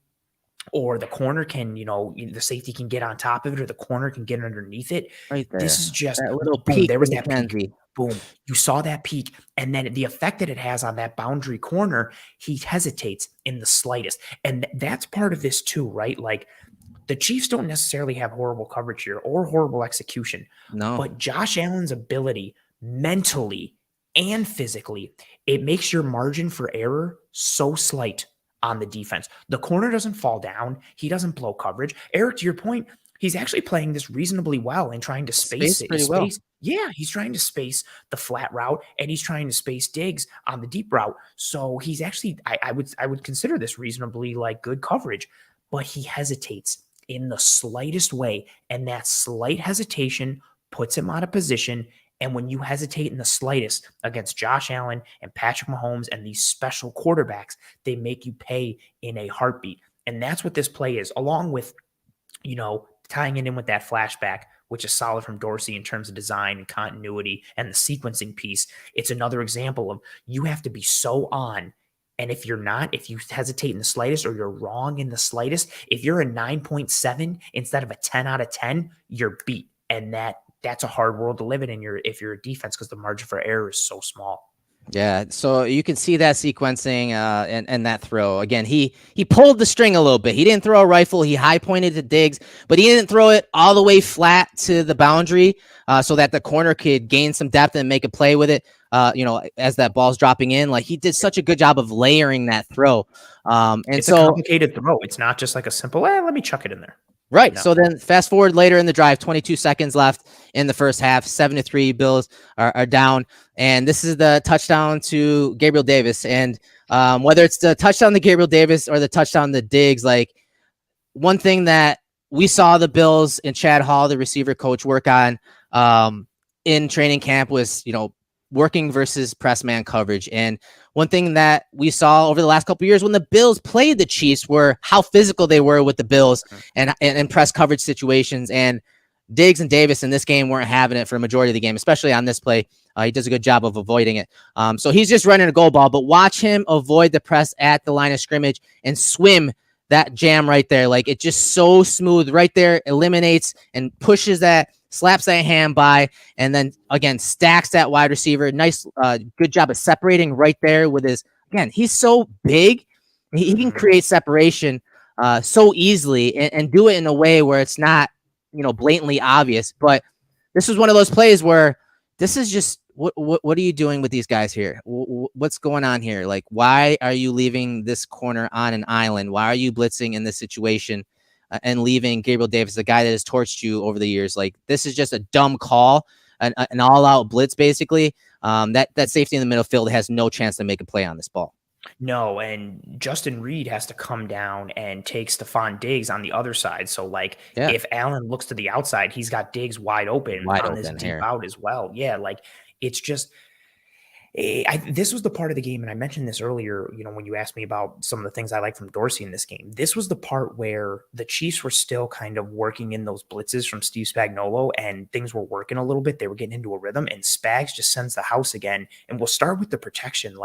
[SPEAKER 1] or the corner can, the safety can get on top of it or the corner can get underneath it?
[SPEAKER 3] Right there.
[SPEAKER 1] This is just
[SPEAKER 3] that little peek.
[SPEAKER 1] There was that
[SPEAKER 3] McKenzie.
[SPEAKER 1] boom, you saw that peak. And then the effect that it has on that boundary corner, he hesitates in the slightest. And that's part of this too, right? Like the Chiefs don't necessarily have horrible coverage here or horrible execution,
[SPEAKER 3] No.
[SPEAKER 1] but Josh Allen's ability mentally and physically, it makes your margin for error so slight on the defense. The corner doesn't fall down. He doesn't blow coverage. Eric, to your point, he's actually playing this reasonably well and trying to space
[SPEAKER 3] Pretty well.
[SPEAKER 1] Yeah, he's trying to space the flat route and he's trying to space Diggs on the deep route. So he's actually, I would consider this reasonably like good coverage, but he hesitates in the slightest way, and that slight hesitation puts him out of position. And when you hesitate in the slightest against Josh Allen and Patrick Mahomes and these special quarterbacks, they make you pay in a heartbeat. And that's what this play is, along with, tying it in with that flashback, which is solid from Dorsey in terms of design and continuity and the sequencing piece. It's another example of you have to be so on. And if you're not, if you hesitate in the slightest or you're wrong in the slightest, if you're a 9.7 instead of a 10 out of 10, you're beat. And that's a hard world to live in if you're a defense, because the margin for error is so small.
[SPEAKER 3] Yeah, so you can see that sequencing and that throw. Again, he pulled the string a little bit. He didn't throw a rifle. He high pointed to Diggs, but he didn't throw it all the way flat to the boundary so that the corner could gain some depth and make a play with it. As that ball's dropping in, like he did such a good job of layering that throw. It's
[SPEAKER 1] a complicated throw. It's not just like a simple, let me chuck it in there.
[SPEAKER 3] Right.
[SPEAKER 1] No.
[SPEAKER 3] So then fast forward later in the drive, 22 seconds left in the first half, 7-3 Bills are down. And this is the touchdown to Gabriel Davis. And whether it's the touchdown to Gabriel Davis or the touchdown to Diggs, like one thing that we saw the Bills and Chad Hall, the receiver coach, work on in training camp was, working versus press man coverage. And one thing that we saw over the last couple of years when the Bills played the Chiefs were how physical they were with the Bills and press coverage situations. And Diggs and Davis in this game weren't having it for a majority of the game, especially on this play. He does a good job of avoiding it. So he's just running a goal ball, but watch him avoid the press at the line of scrimmage and swim that jam right there. Like it's just so smooth right there, eliminates and pushes that, slaps that hand by, and then again stacks that wide receiver. Nice, good job of separating right there with his. Again, he's so big, he can create separation so easily and do it in a way where it's not, blatantly obvious. But this was one of those plays where this is just what are you doing with these guys here? What's going on here? Like, why are you leaving this corner on an island? Why are you blitzing in this situation? And leaving Gabriel Davis, the guy that has torched you over the years. Like, this is just a dumb call, an all-out blitz, basically. That safety in the middle field has no chance to make a play on this ball.
[SPEAKER 1] No, and Justin Reed has to come down and take Stephon Diggs on the other side. So, if Allen looks to the outside, he's got Diggs wide open this deep out as well. Yeah, it's just – this was the part of the game, and I mentioned this earlier, when you asked me about some of the things I like from Dorsey in this game. This was the part where the Chiefs were still kind of working in those blitzes from Steve Spagnuolo, and things were working a little bit. They were getting into a rhythm, and Spags just sends the house again. And we'll start with the protection.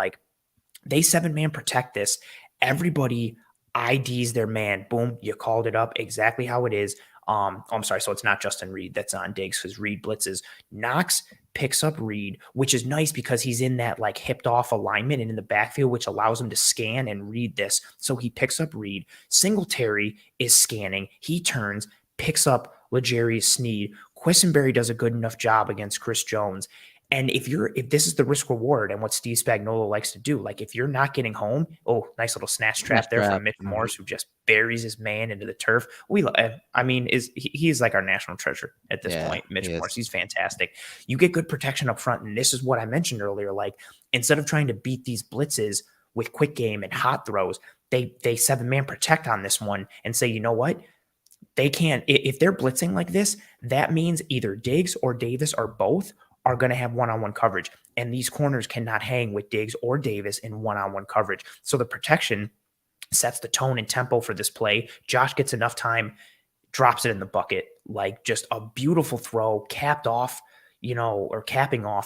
[SPEAKER 1] They 7-man protect this. Everybody IDs their man. Boom, you called it up exactly how it is. I'm sorry, so it's not Justin Reed that's on Diggs because Reed blitzes. Knox picks up Reed, which is nice because he's in that hipped off alignment and in the backfield, which allows him to scan and read this. So he picks up Reed. Singletary is scanning. He turns, picks up L'Jarius Sneed. Quisenberry does a good enough job against Chris Jones. And if this is the risk reward and what Steve Spagnuolo likes to do, if you're not getting home, nice little snatch trap there from Mitch Morse, who just buries his man into the turf. He's like our national treasure at this point. Mitch Morse, he's fantastic. You get good protection up front. And this is what I mentioned earlier. Instead of trying to beat these blitzes with quick game and hot throws, they 7-man protect on this one and say, you know what? They can't, if they're blitzing like this, that means either Diggs or Davis or both are going to have one-on-one coverage. And these corners cannot hang with Diggs or Davis in one-on-one coverage. So the protection sets the tone and tempo for this play. Josh gets enough time, drops it in the bucket, just a beautiful throw, capping off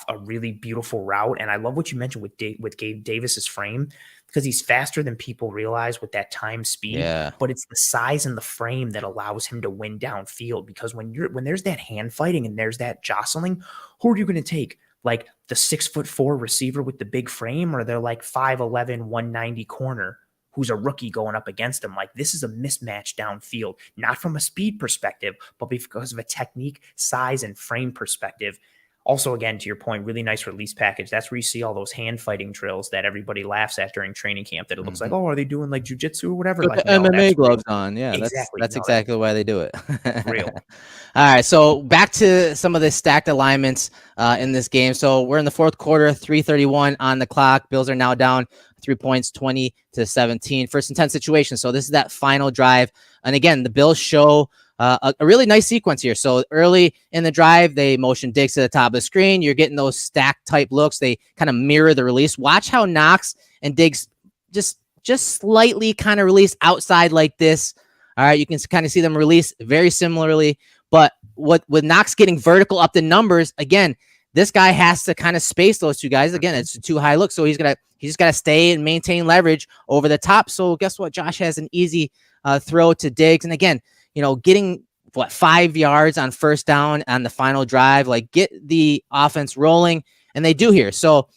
[SPEAKER 1] a really beautiful route. And I love what you mentioned with Gabe Davis's frame, because he's faster than people realize with that time speed, but it's the size and the frame that allows him to win downfield. Because when there's that hand fighting and there's that jostling, who are you going to take? like the 6'4" receiver with the big frame, or they're like 5'11", 190 corner who's a rookie going up against him. Like, this is a mismatch downfield, not from a speed perspective, but because of a technique, size, and frame perspective. Also, again, to your point, really nice release package. That's where you see all those hand fighting drills that everybody laughs at during training camp, that it looks like, oh, are they doing like jujitsu or whatever?
[SPEAKER 3] Put
[SPEAKER 1] Like,
[SPEAKER 3] the
[SPEAKER 1] no,
[SPEAKER 3] MMA gloves
[SPEAKER 1] real.
[SPEAKER 3] on. Yeah,
[SPEAKER 1] Exactly.
[SPEAKER 3] that's exactly why they do it.
[SPEAKER 1] Real.
[SPEAKER 3] All right, so back to some of the stacked alignments in this game. So we're in the fourth quarter, 3:31 on the clock. Bills are now down 3 points, 20-17. First and 10 situation. So this is that final drive. And again, the Bills show a really nice sequence here. So early in the drive, they motion Diggs to the top of the screen. You're getting those stack type looks. They kind of mirror the release. Watch how Knox and Diggs just slightly kind of release outside like this. All right, you can kind of see them release very similarly. But with Knox getting vertical up the numbers, again, this guy has to kind of space those two guys. Again, it's a too high look, so he's just got to stay and maintain leverage over the top. So guess what? Josh has an easy throw to Diggs. And again, getting 5 yards on first down on the final drive, like get the offense rolling, and they do here. So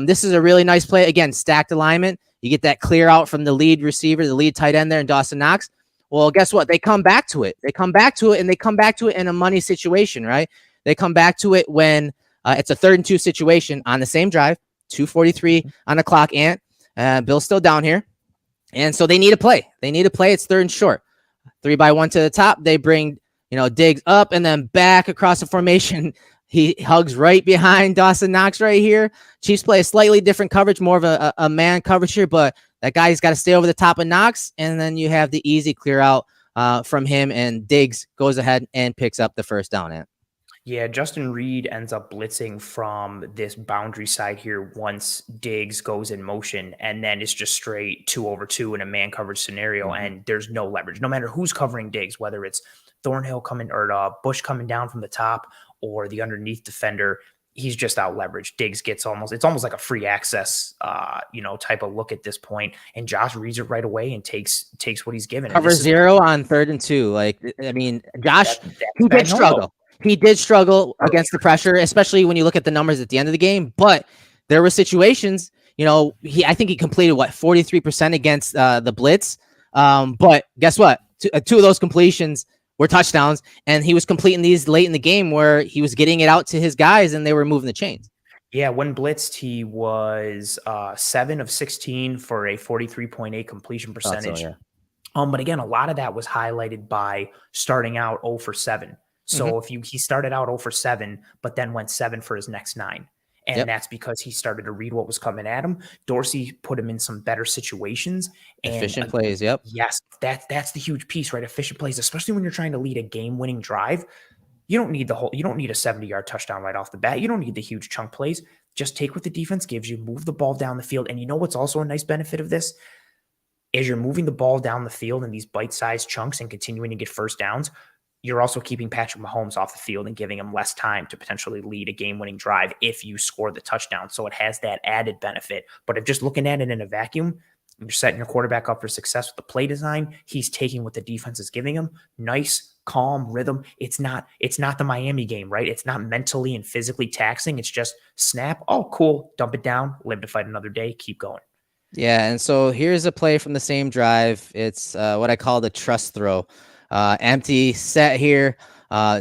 [SPEAKER 3] this is a really nice play. Again, stacked alignment. You get that clear out from the lead receiver, the lead tight end there in Dawson Knox. Well, guess what? They come back to it. And they come back to it in a money situation, right? They come back to it when it's a 3rd and 2 situation on the same drive, 2:43 on the clock, Bill's still down here. And so they need a play. It's 3rd and short. 3-by-1 to the top. They bring, Diggs up and then back across the formation. He hugs right behind Dawson Knox right here. Chiefs play a slightly different coverage, more of a man coverage here, but that guy's got to stay over the top of Knox, and then you have the easy clear out from him, and Diggs goes ahead and picks up the first down.
[SPEAKER 1] Yeah, Justin Reed ends up blitzing from this boundary side here once Diggs goes in motion, and then it's just straight 2-over-2 in a man coverage scenario, and there's no leverage. No matter who's covering Diggs, whether it's Thornhill coming or Bush coming down from the top or the underneath defender, he's just out leveraged. Diggs gets it's almost like a free access, type of look at this point. And Josh reads it right away and takes what he's given.
[SPEAKER 3] Cover 0 on 3rd and 2. Like, I mean, Josh, he did struggle. He did struggle against the pressure, especially when you look at the numbers at the end of the game. But there were situations, I think he completed 43% against the blitz. But guess what? Two of those completions were touchdowns, and he was completing these late in the game where he was getting it out to his guys and they were moving the chains.
[SPEAKER 1] Yeah, when blitzed, he was 7 of 16 for a 43.8 completion percentage.
[SPEAKER 3] So, yeah.
[SPEAKER 1] But again, a lot of that was highlighted by starting out 0 for 7. So he started out 0 for 7, but then went 7 for his next 9. And that's because he started to read what was coming at him. Dorsey put him in some better situations.
[SPEAKER 3] Efficient plays, yep.
[SPEAKER 1] Yes, that's the huge piece, right? Efficient plays, especially when you're trying to lead a game-winning drive. You don't need a 70-yard touchdown right off the bat. You don't need the huge chunk plays. Just take what the defense gives you, move the ball down the field. And you know what's also a nice benefit of this? As you're moving the ball down the field in these bite-sized chunks and continuing to get first downs, you're also keeping Patrick Mahomes off the field and giving him less time to potentially lead a game-winning drive if you score the touchdown. So it has that added benefit. But if just looking at it in a vacuum, you're setting your quarterback up for success with the play design. He's taking what the defense is giving him. Nice, calm rhythm. It's not the Miami game, right? It's not mentally and physically taxing. It's just snap. Oh, cool. Dump it down. Live to fight another day. Keep going.
[SPEAKER 3] Yeah, and so here's a play from the same drive. It's what I call the trust throw. Empty set here.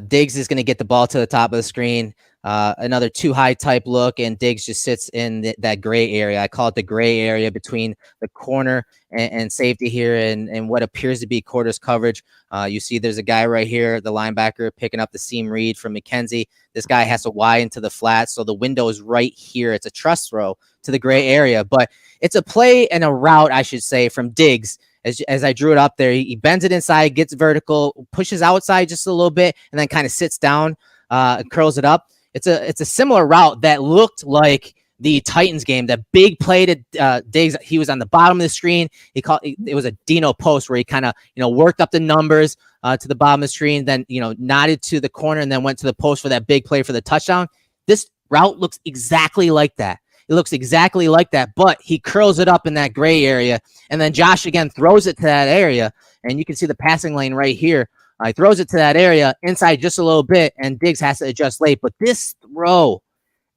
[SPEAKER 3] Diggs is going to get the ball to the top of the screen. Another too high type look, and Diggs just sits in that gray area. I call it the gray area between the corner and safety here, and what appears to be quarters coverage. You see there's a guy right here, the linebacker, picking up the seam read from McKenzie. This guy has to wide into the flat, so the window is right here. It's a trust throw to the gray area, but it's a play and a route, I should say, from Diggs. As I drew it up there, he bends it inside, gets vertical, pushes outside just a little bit, and then kind of sits down, curls it up. It's a similar route that looked like the Titans game, that big play to Diggs. He was on the bottom of the screen. It was a Dino post where he kind of worked up the numbers to the bottom of the screen, then nodded to the corner and then went to the post for that big play for the touchdown. This route looks exactly like that. It looks exactly like that, but he curls it up in that gray area, and then Josh again throws it to that area, and you can see the passing lane right here. He throws it to that area inside just a little bit, and Diggs has to adjust late. But this throw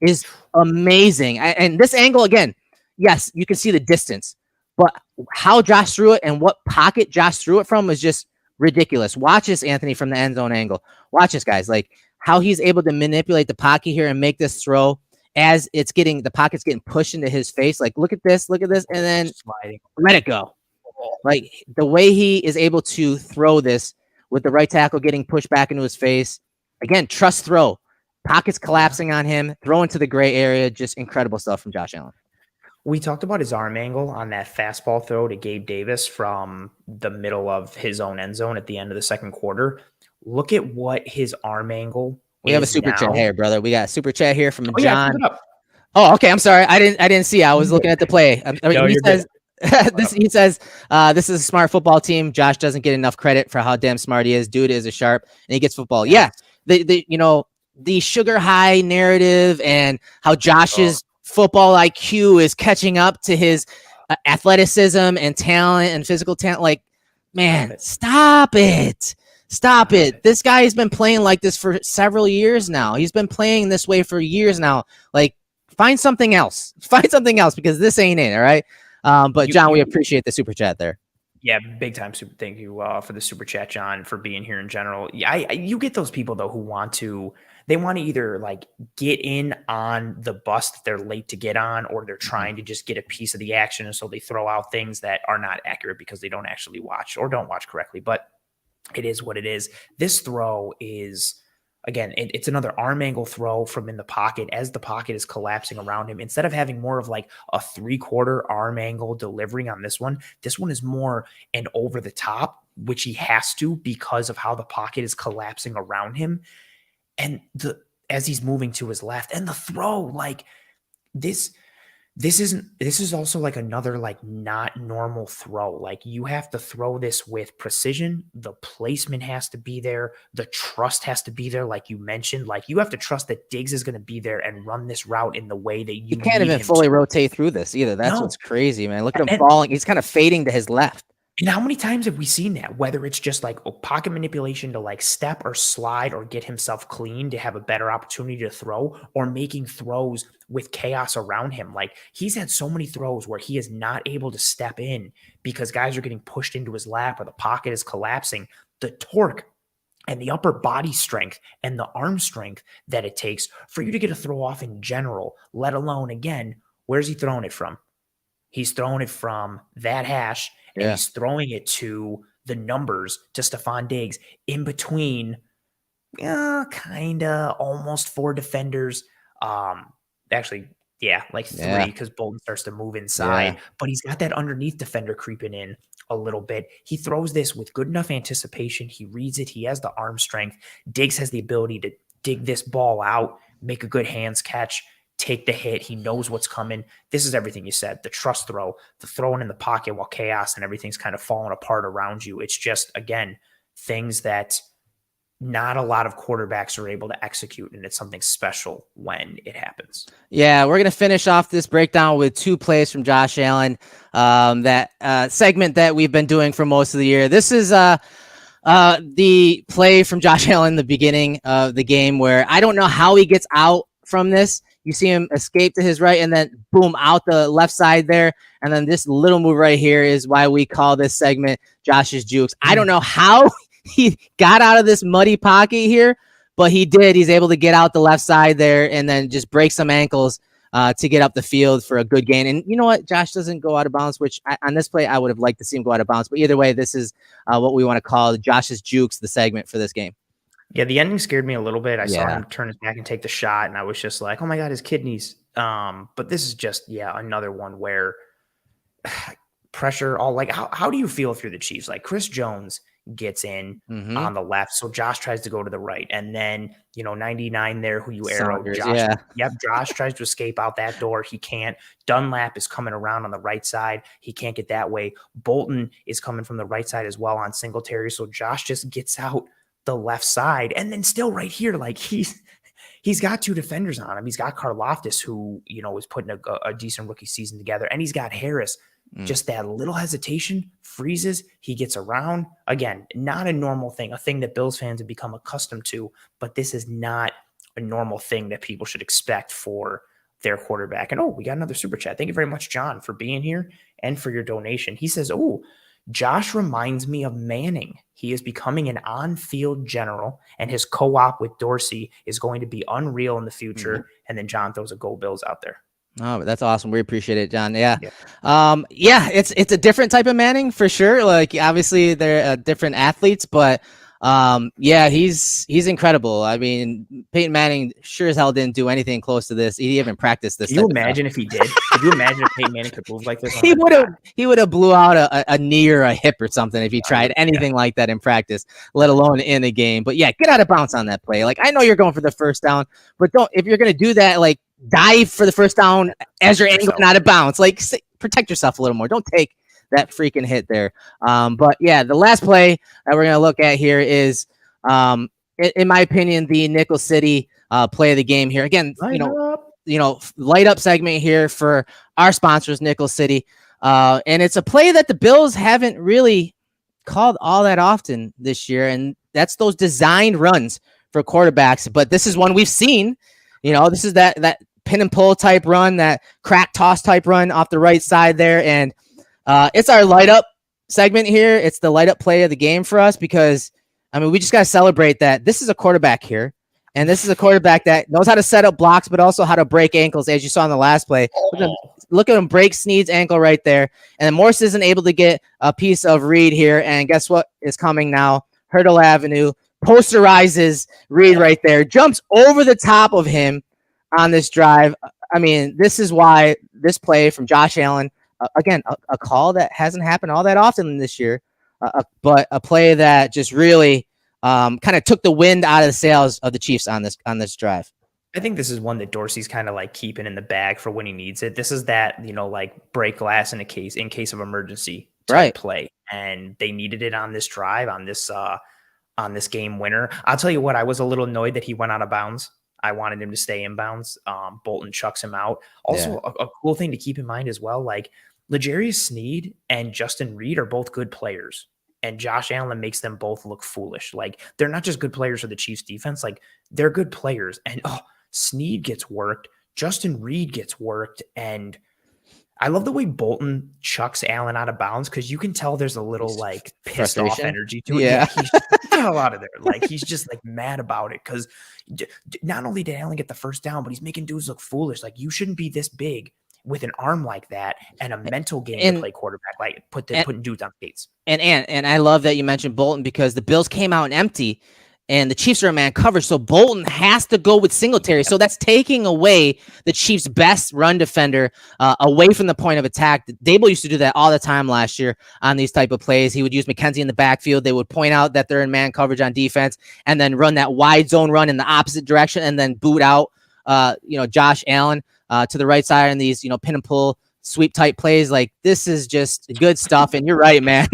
[SPEAKER 3] is amazing. And this angle, again, yes, you can see the distance, but how Josh threw it and what pocket Josh threw it from was just ridiculous. Watch this, Anthony, from the end zone angle. Watch this, guys. Like how he's able to manipulate the pocket here and make this throw as the pocket's getting pushed into his face. Like, look at this, and then let it go. Like the way he is able to throw this with the right tackle getting pushed back into his face. Again, trust throw. Pockets collapsing on him, throw into the gray area. Just incredible stuff from Josh Allen.
[SPEAKER 1] We talked about his arm angle on that fastball throw to Gabe Davis from the middle of his own end zone at the end of the second quarter. Look at what his arm angle.
[SPEAKER 3] We have a super chat here, brother. We got a super chat here from John.
[SPEAKER 1] Yeah,
[SPEAKER 3] oh, okay. I'm sorry. I didn't see. I was looking at the play. He says, this is a smart football team. Josh doesn't get enough credit for how damn smart he is. Dude is a sharp, and he gets football. Yeah. The sugar high narrative and how Josh's football IQ is catching up to his athleticism and talent and physical talent. Like, man, stop it. This guy has been playing like this for several years now. He's been playing this way for years now. Like, find something else because this ain't it. All right. But John, we appreciate the super chat there.
[SPEAKER 1] Yeah, big time super. Thank you for the super chat, John, for being here in general. Yeah, you get those people though who want to either like get in on the bus that they're late to get on, or they're trying to just get a piece of the action, and so they throw out things that are not accurate because they don't actually watch or don't watch correctly. But it is what it is. This throw is, again, it's another arm angle throw from in the pocket as the pocket is collapsing around him. Instead of having more of like a 3/4 arm angle delivering on this one is more an over the top, which he has to because of how the pocket is collapsing around him. And as he's moving to his left, and the throw, like this is also like another like not normal throw. Like you have to throw this with precision. The placement has to be there. The trust has to be there. Like you mentioned, like you have to trust that Diggs is going to be there and run this route in the way that you
[SPEAKER 3] can't even fully rotate through this either. That's what's crazy, man. Look at him falling. He's kind of fading to his left.
[SPEAKER 1] And how many times have we seen that? Whether it's just like pocket manipulation to like step or slide or get himself clean to have a better opportunity to throw, or making throws with chaos around him. Like he's had so many throws where he is not able to step in because guys are getting pushed into his lap or the pocket is collapsing. The torque and the upper body strength and the arm strength that it takes for you to get a throw off in general, let alone, again, where's he throwing it from? He's throwing it from that hash. And he's throwing it to the numbers, to Stephon Diggs, in between kind of almost 4 defenders. Actually, like 3 because Bolton starts to move inside. But he's got that underneath defender creeping in a little bit. He throws this with good enough anticipation. He reads it. He has the arm strength. Diggs has the ability to dig this ball out, make a good hands catch, take the hit. He knows what's coming. This is everything you said. The trust throw, the throwing in the pocket while chaos and everything's kind of falling apart around you. It's just, again, things that not a lot of quarterbacks are able to execute, and it's something special when it happens. Yeah,
[SPEAKER 3] we're going to finish off this breakdown with 2 plays from Josh Allen, that segment that we've been doing for most of the year. This is the play from Josh Allen in the beginning of the game where I don't know how he gets out from this. You see him escape to his right and then boom, out the left side there. And then this little move right here is why we call this segment Josh's Jukes. I don't know how he got out of this muddy pocket here, but he did. He's able to get out the left side there and then just break some ankles to get up the field for a good gain. And you know what? Josh doesn't go out of bounds, which on this play, I would have liked to see him go out of bounds. But either way, this is what we want to call Josh's Jukes, the segment for this game.
[SPEAKER 1] Yeah, the ending scared me a little bit. I saw him turn his back and take the shot, and I was just like, oh my God, his kidneys. But this is just, another one where pressure, all like, how do you feel if you're the Chiefs? Like Chris Jones gets in on the left, so Josh tries to go to the right, and then 99 there, who you arrow, Josh. Josh tries to escape out that door. He can't. Dunlap is coming around on the right side. He can't get that way. Bolton is coming from the right side as well on Singletary, so Josh just gets out the left side, and then still right here, like he's got 2 defenders on him. He's got Karlaftis, who is putting a decent rookie season together, and he's got Harris. Just that little hesitation, freezes, he gets around. Again, not a normal thing, a thing that Bills fans have become accustomed to, but this is not a normal thing that people should expect for their quarterback. And we got another super chat. Thank you very much, John, for being here and for your donation. He says, Josh reminds me of Manning. He is becoming an on-field general, and his co-op with Dorsey is going to be unreal in the future. Mm-hmm. And then John throws a Go Bills out there.
[SPEAKER 3] Oh, that's awesome. We appreciate it, John. Yeah. It's a different type of Manning for sure. Like, obviously they're different athletes, but he's incredible. I mean, Peyton Manning sure as hell didn't do anything close to this. He didn't even practice this.
[SPEAKER 1] Can you imagine if he did? Could you imagine if Peyton Manning could move like this?
[SPEAKER 3] He would have blew out a knee or a hip or something if he tried anything like that in practice, let alone in a game. But yeah, get out of bounds on that play. Like, I know you're going for the first down, but if you're going to do that, like, dive for the first down as you're angling out of bounds. Like, protect yourself a little more. Don't take that freaking hit there. But yeah, the last play that we're going to look at here is, in my opinion, the Nickel City play of the game here. Again, light up segment here for our sponsors, Nickel City. And it's a play that the Bills haven't really called all that often this year. And that's those designed runs for quarterbacks. But this is one we've seen. This is that pin and pull type run, that crack toss type run off the right side there. And it's our light up segment here. It's the light up play of the game for us because, I mean, we just got to celebrate that this is a quarterback here. And this is a quarterback that knows how to set up blocks, but also how to break ankles, as you saw in the last play. Look at him break Snead's ankle right there. And then Morse isn't able to get a piece of Reed here. And guess what is coming now? Hurdle Avenue posterizes Reed right there, jumps over the top of him on this drive. I mean, this is why this play from Josh Allen, again, a call that hasn't happened all that often this year, but a play that just really kind of took the wind out of the sails of the Chiefs on this drive.
[SPEAKER 1] I think this is one that Dorsey's kind of like keeping in the bag for when he needs it. This is that, like break glass in case of emergency type play. And they needed it on this drive, on this game winner. I'll tell you what, I was a little annoyed that he went out of bounds. I wanted him to stay in bounds. Bolton chucks him out. Also, a cool thing to keep in mind as well, like L'Jarius Sneed and Justin Reed are both good players. And Josh Allen makes them both look foolish. Like, they're not just good players for the Chiefs defense. Like, they're good players. And Sneed gets worked. Justin Reed gets worked. And I love the way Bolton chucks Allen out of bounds because you can tell there's a little like pissed off energy to it.
[SPEAKER 3] Yeah.
[SPEAKER 1] He's just, get the hell out of there. Like, he's just like mad about it because not only did Allen get the first down, but he's making dudes look foolish. Like, you shouldn't be this big with an arm like that and a mental game to play quarterback, like putting dudes on skates.
[SPEAKER 3] And I love that you mentioned Bolton because the Bills came out empty and the Chiefs are in man coverage. So Bolton has to go with Singletary. So that's taking away the Chiefs' best run defender away from the point of attack. Dable used to do that all the time last year on these type of plays. He would use McKenzie in the backfield. They would point out that they're in man coverage on defense and then run that wide zone run in the opposite direction and then boot out, Josh Allen to the right side in these, pin and pull sweep type plays. Like, this is just good stuff. And you're right, man.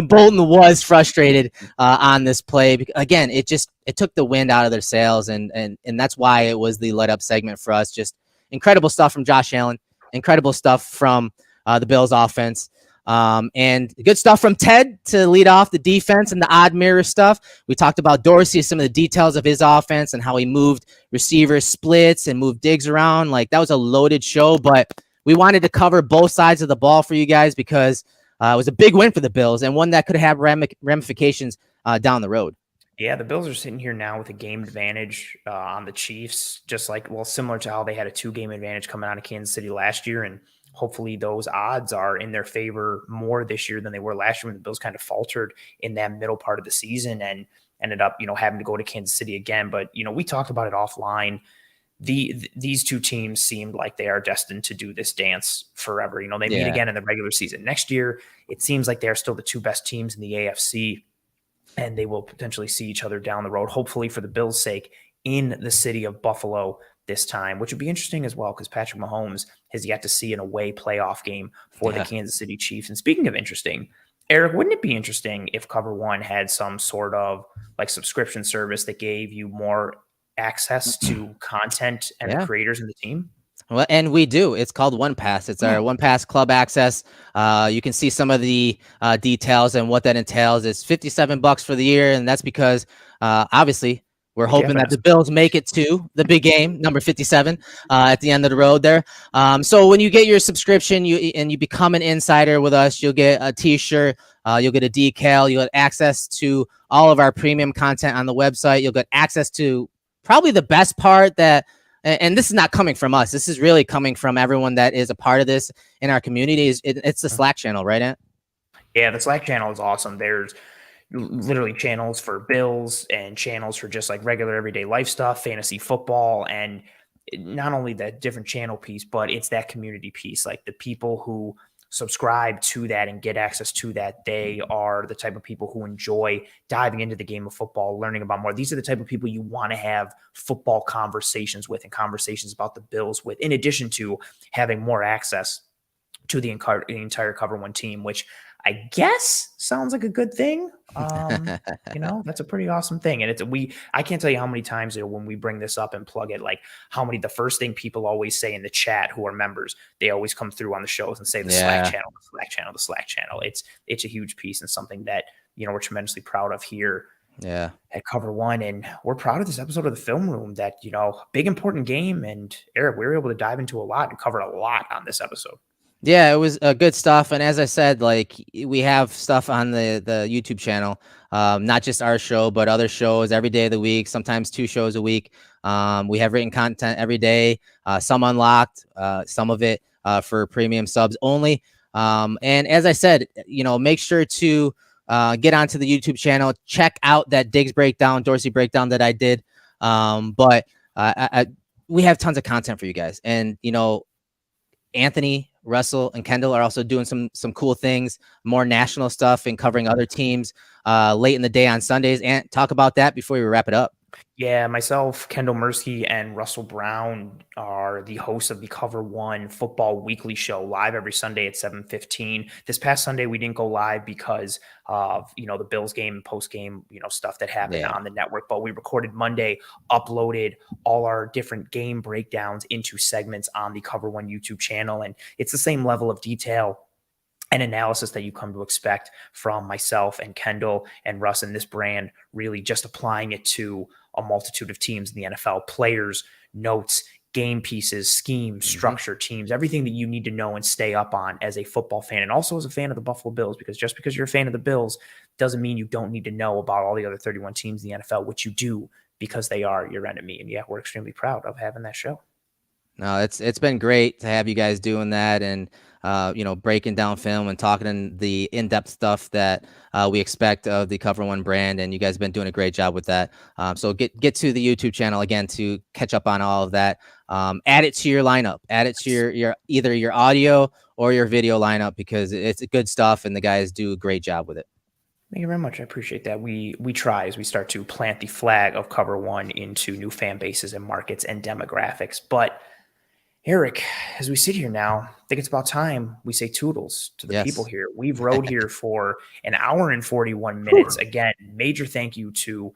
[SPEAKER 3] Bolton was frustrated on this play. Again, it took the wind out of their sails. And that's why it was the let up segment for us. Just incredible stuff from Josh Allen, incredible stuff from the Bills offense. And good stuff from Ted to lead off the defense and the odd mirror stuff. We talked about Dorsey, some of the details of his offense and how he moved receivers splits and moved digs around. Like, that was a loaded show, but we wanted to cover both sides of the ball for you guys because it was a big win for the Bills and one that could have ramifications down the road.
[SPEAKER 1] Yeah, the Bills are sitting here now with a game advantage on the Chiefs, just like, similar to how they had a 2-game advantage coming out of Kansas City last year. And hopefully those odds are in their favor more this year than they were last year when the Bills kind of faltered in that middle part of the season and ended up, having to go to Kansas City again. But, we talked about it offline. These two teams seemed like they are destined to do this dance forever. They meet again in the regular season. Next year, it seems like they're still the two best teams in the AFC, and they will potentially see each other down the road, hopefully for the Bills' sake, in the city of Buffalo this time, which would be interesting as well because Patrick Mahomes has yet to see an away playoff game for the Kansas City Chiefs. And speaking of interesting, Eric, wouldn't it be interesting if Cover One had some sort of like subscription service that gave you more access to content and the creators in the team?
[SPEAKER 3] Well, and we do. It's called One Pass. It's our One Pass Club access. You can see some of the details and what that entails. It's $57 for the year, and that's because obviously We're hoping that the Bills make it to the big game, number 57, at the end of the road there. So when you get your subscription, you become an insider with us, you'll get a T-shirt, you'll get a decal, you'll get access to all of our premium content on the website. You'll get access to probably the best part that, and this is not coming from us, this is really coming from everyone that is a part of this in our community. It's the Slack channel, right, Ant?
[SPEAKER 1] Yeah, the Slack channel is awesome. There's literally channels for Bills and channels for just like regular everyday life stuff, fantasy football, and not only that different channel piece, but it's that community piece. Like the people who subscribe to that and get access to that, they are the type of people who enjoy diving into the game of football, learning about more. These are the type of people you want to have football conversations with and conversations about the Bills with, in addition to having more access to the entire Cover One team, which I guess sounds like a good thing. That's a pretty awesome thing. And I can't tell you how many times when we bring this up and plug it, like the first thing people always say in the chat who are members, they always come through on the shows and say the Slack channel, the Slack channel, the Slack channel. It's a huge piece and something that, we're tremendously proud of here. Yeah, at Cover One, and we're proud of this episode of the Film Room. That big important game, and Eric, we were able to dive into a lot and cover a lot on this episode.
[SPEAKER 3] Yeah, it was good stuff. And as I said, like we have stuff on the YouTube channel, not just our show, but other shows every day of the week, sometimes 2 shows a week. We have written content every day, some unlocked, some of it for premium subs only. And as I said, make sure to get onto the YouTube channel, check out that Diggs breakdown, Dorsey breakdown that I did. But we have tons of content for you guys. And, Anthony, Russell, and Kendall are also doing some cool things, more national stuff and covering other teams late in the day on Sundays. And talk about that before we wrap it up.
[SPEAKER 1] Yeah, myself, Kendall Mursky, and Russell Brown are the hosts of the Cover One Football Weekly Show, live every Sunday at 7:15. This past Sunday, we didn't go live because of, the Bills game and post-game, stuff that happened on the network. But we recorded Monday, uploaded all our different game breakdowns into segments on the Cover One YouTube channel. And it's the same level of detail and analysis that you come to expect from myself and Kendall and Russ and this brand, really just applying it to a multitude of teams in the NFL, players, notes, game pieces, schemes, structure, teams, everything that you need to know and stay up on as a football fan, and also as a fan of the Buffalo Bills, because just because you're a fan of the Bills doesn't mean you don't need to know about all the other 31 teams in the NFL, which you do because they are your enemy. And yeah, we're extremely proud of having that show.
[SPEAKER 3] No, it's been great to have you guys doing that and breaking down film and talking the in-depth stuff that we expect of the Cover One brand, and you guys have been doing a great job with that. So get to the YouTube channel again to catch up on all of that. Add it to your lineup. Add it to your either your audio or your video lineup, because it's good stuff and the guys do a great job with it.
[SPEAKER 1] Thank you very much. I appreciate that. We try as we start to plant the flag of Cover One into new fan bases and markets and demographics. But Eric, as we sit here now, I think it's about time we say toodles to the people here. We've rode here for an hour and 41 minutes. Again, major thank you to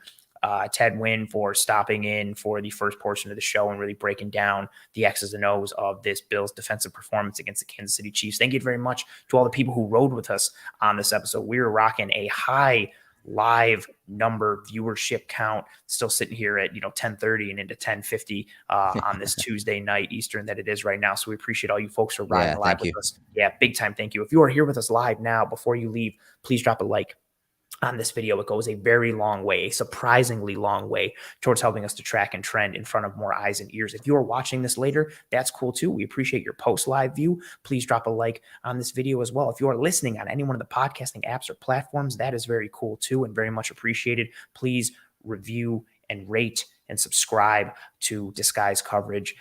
[SPEAKER 1] Ted Nguyen for stopping in for the first portion of the show and really breaking down the X's and O's of this Bills defensive performance against the Kansas City Chiefs. Thank you very much to all the people who rode with us on this episode. We were rocking a high live number viewership count, still sitting here at 10:30 and into 10:50 on this Tuesday night Eastern that it is right now. So we appreciate all you folks for riding live with us. Yeah, big time thank you. If you are here with us live now, before you leave, please drop a like on this video. It goes a very long way, a surprisingly long way towards helping us to track and trend in front of more eyes and ears. If you are watching this later, that's cool too. We appreciate your post live view. Please drop a like on this video as well. If you are listening on any one of the podcasting apps or platforms, that is very cool too and very much appreciated. Please review and rate and subscribe to Disguise Coverage.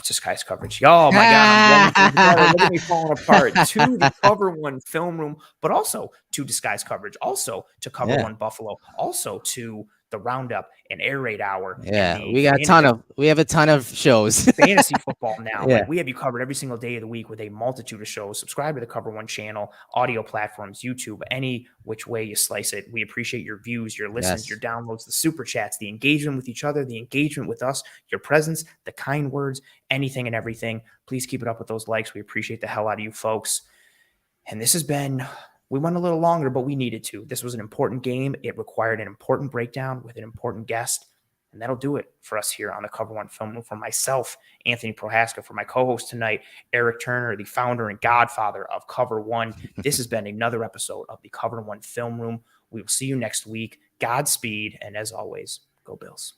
[SPEAKER 1] Disguise Coverage. Oh my God, I'm together. Look at me falling apart. To the Cover One Film Room, but also to Disguise Coverage, also to Cover One Buffalo, also to the Roundup and Air Raid Hour.
[SPEAKER 3] Yeah, we have a ton of shows.
[SPEAKER 1] Fantasy football now. Like, we have you covered every single day of the week with a multitude of shows. Subscribe to the Cover One channel, audio platforms, YouTube, any which way you slice it. We appreciate your views, your listens, your downloads, the super chats, the engagement with each other, the engagement with us, your presence, the kind words, anything and everything. Please keep it up with those likes. We appreciate the hell out of you folks. And this has been... We went a little longer, but we needed to. This was an important game. It required an important breakdown with an important guest. And that'll do it for us here on the Cover One Film Room. For myself, Anthony Prohaska, for my co-host tonight, Eric Turner, the founder and godfather of Cover One. This has been another episode of the Cover One Film Room. We will see you next week. Godspeed, and as always, go Bills.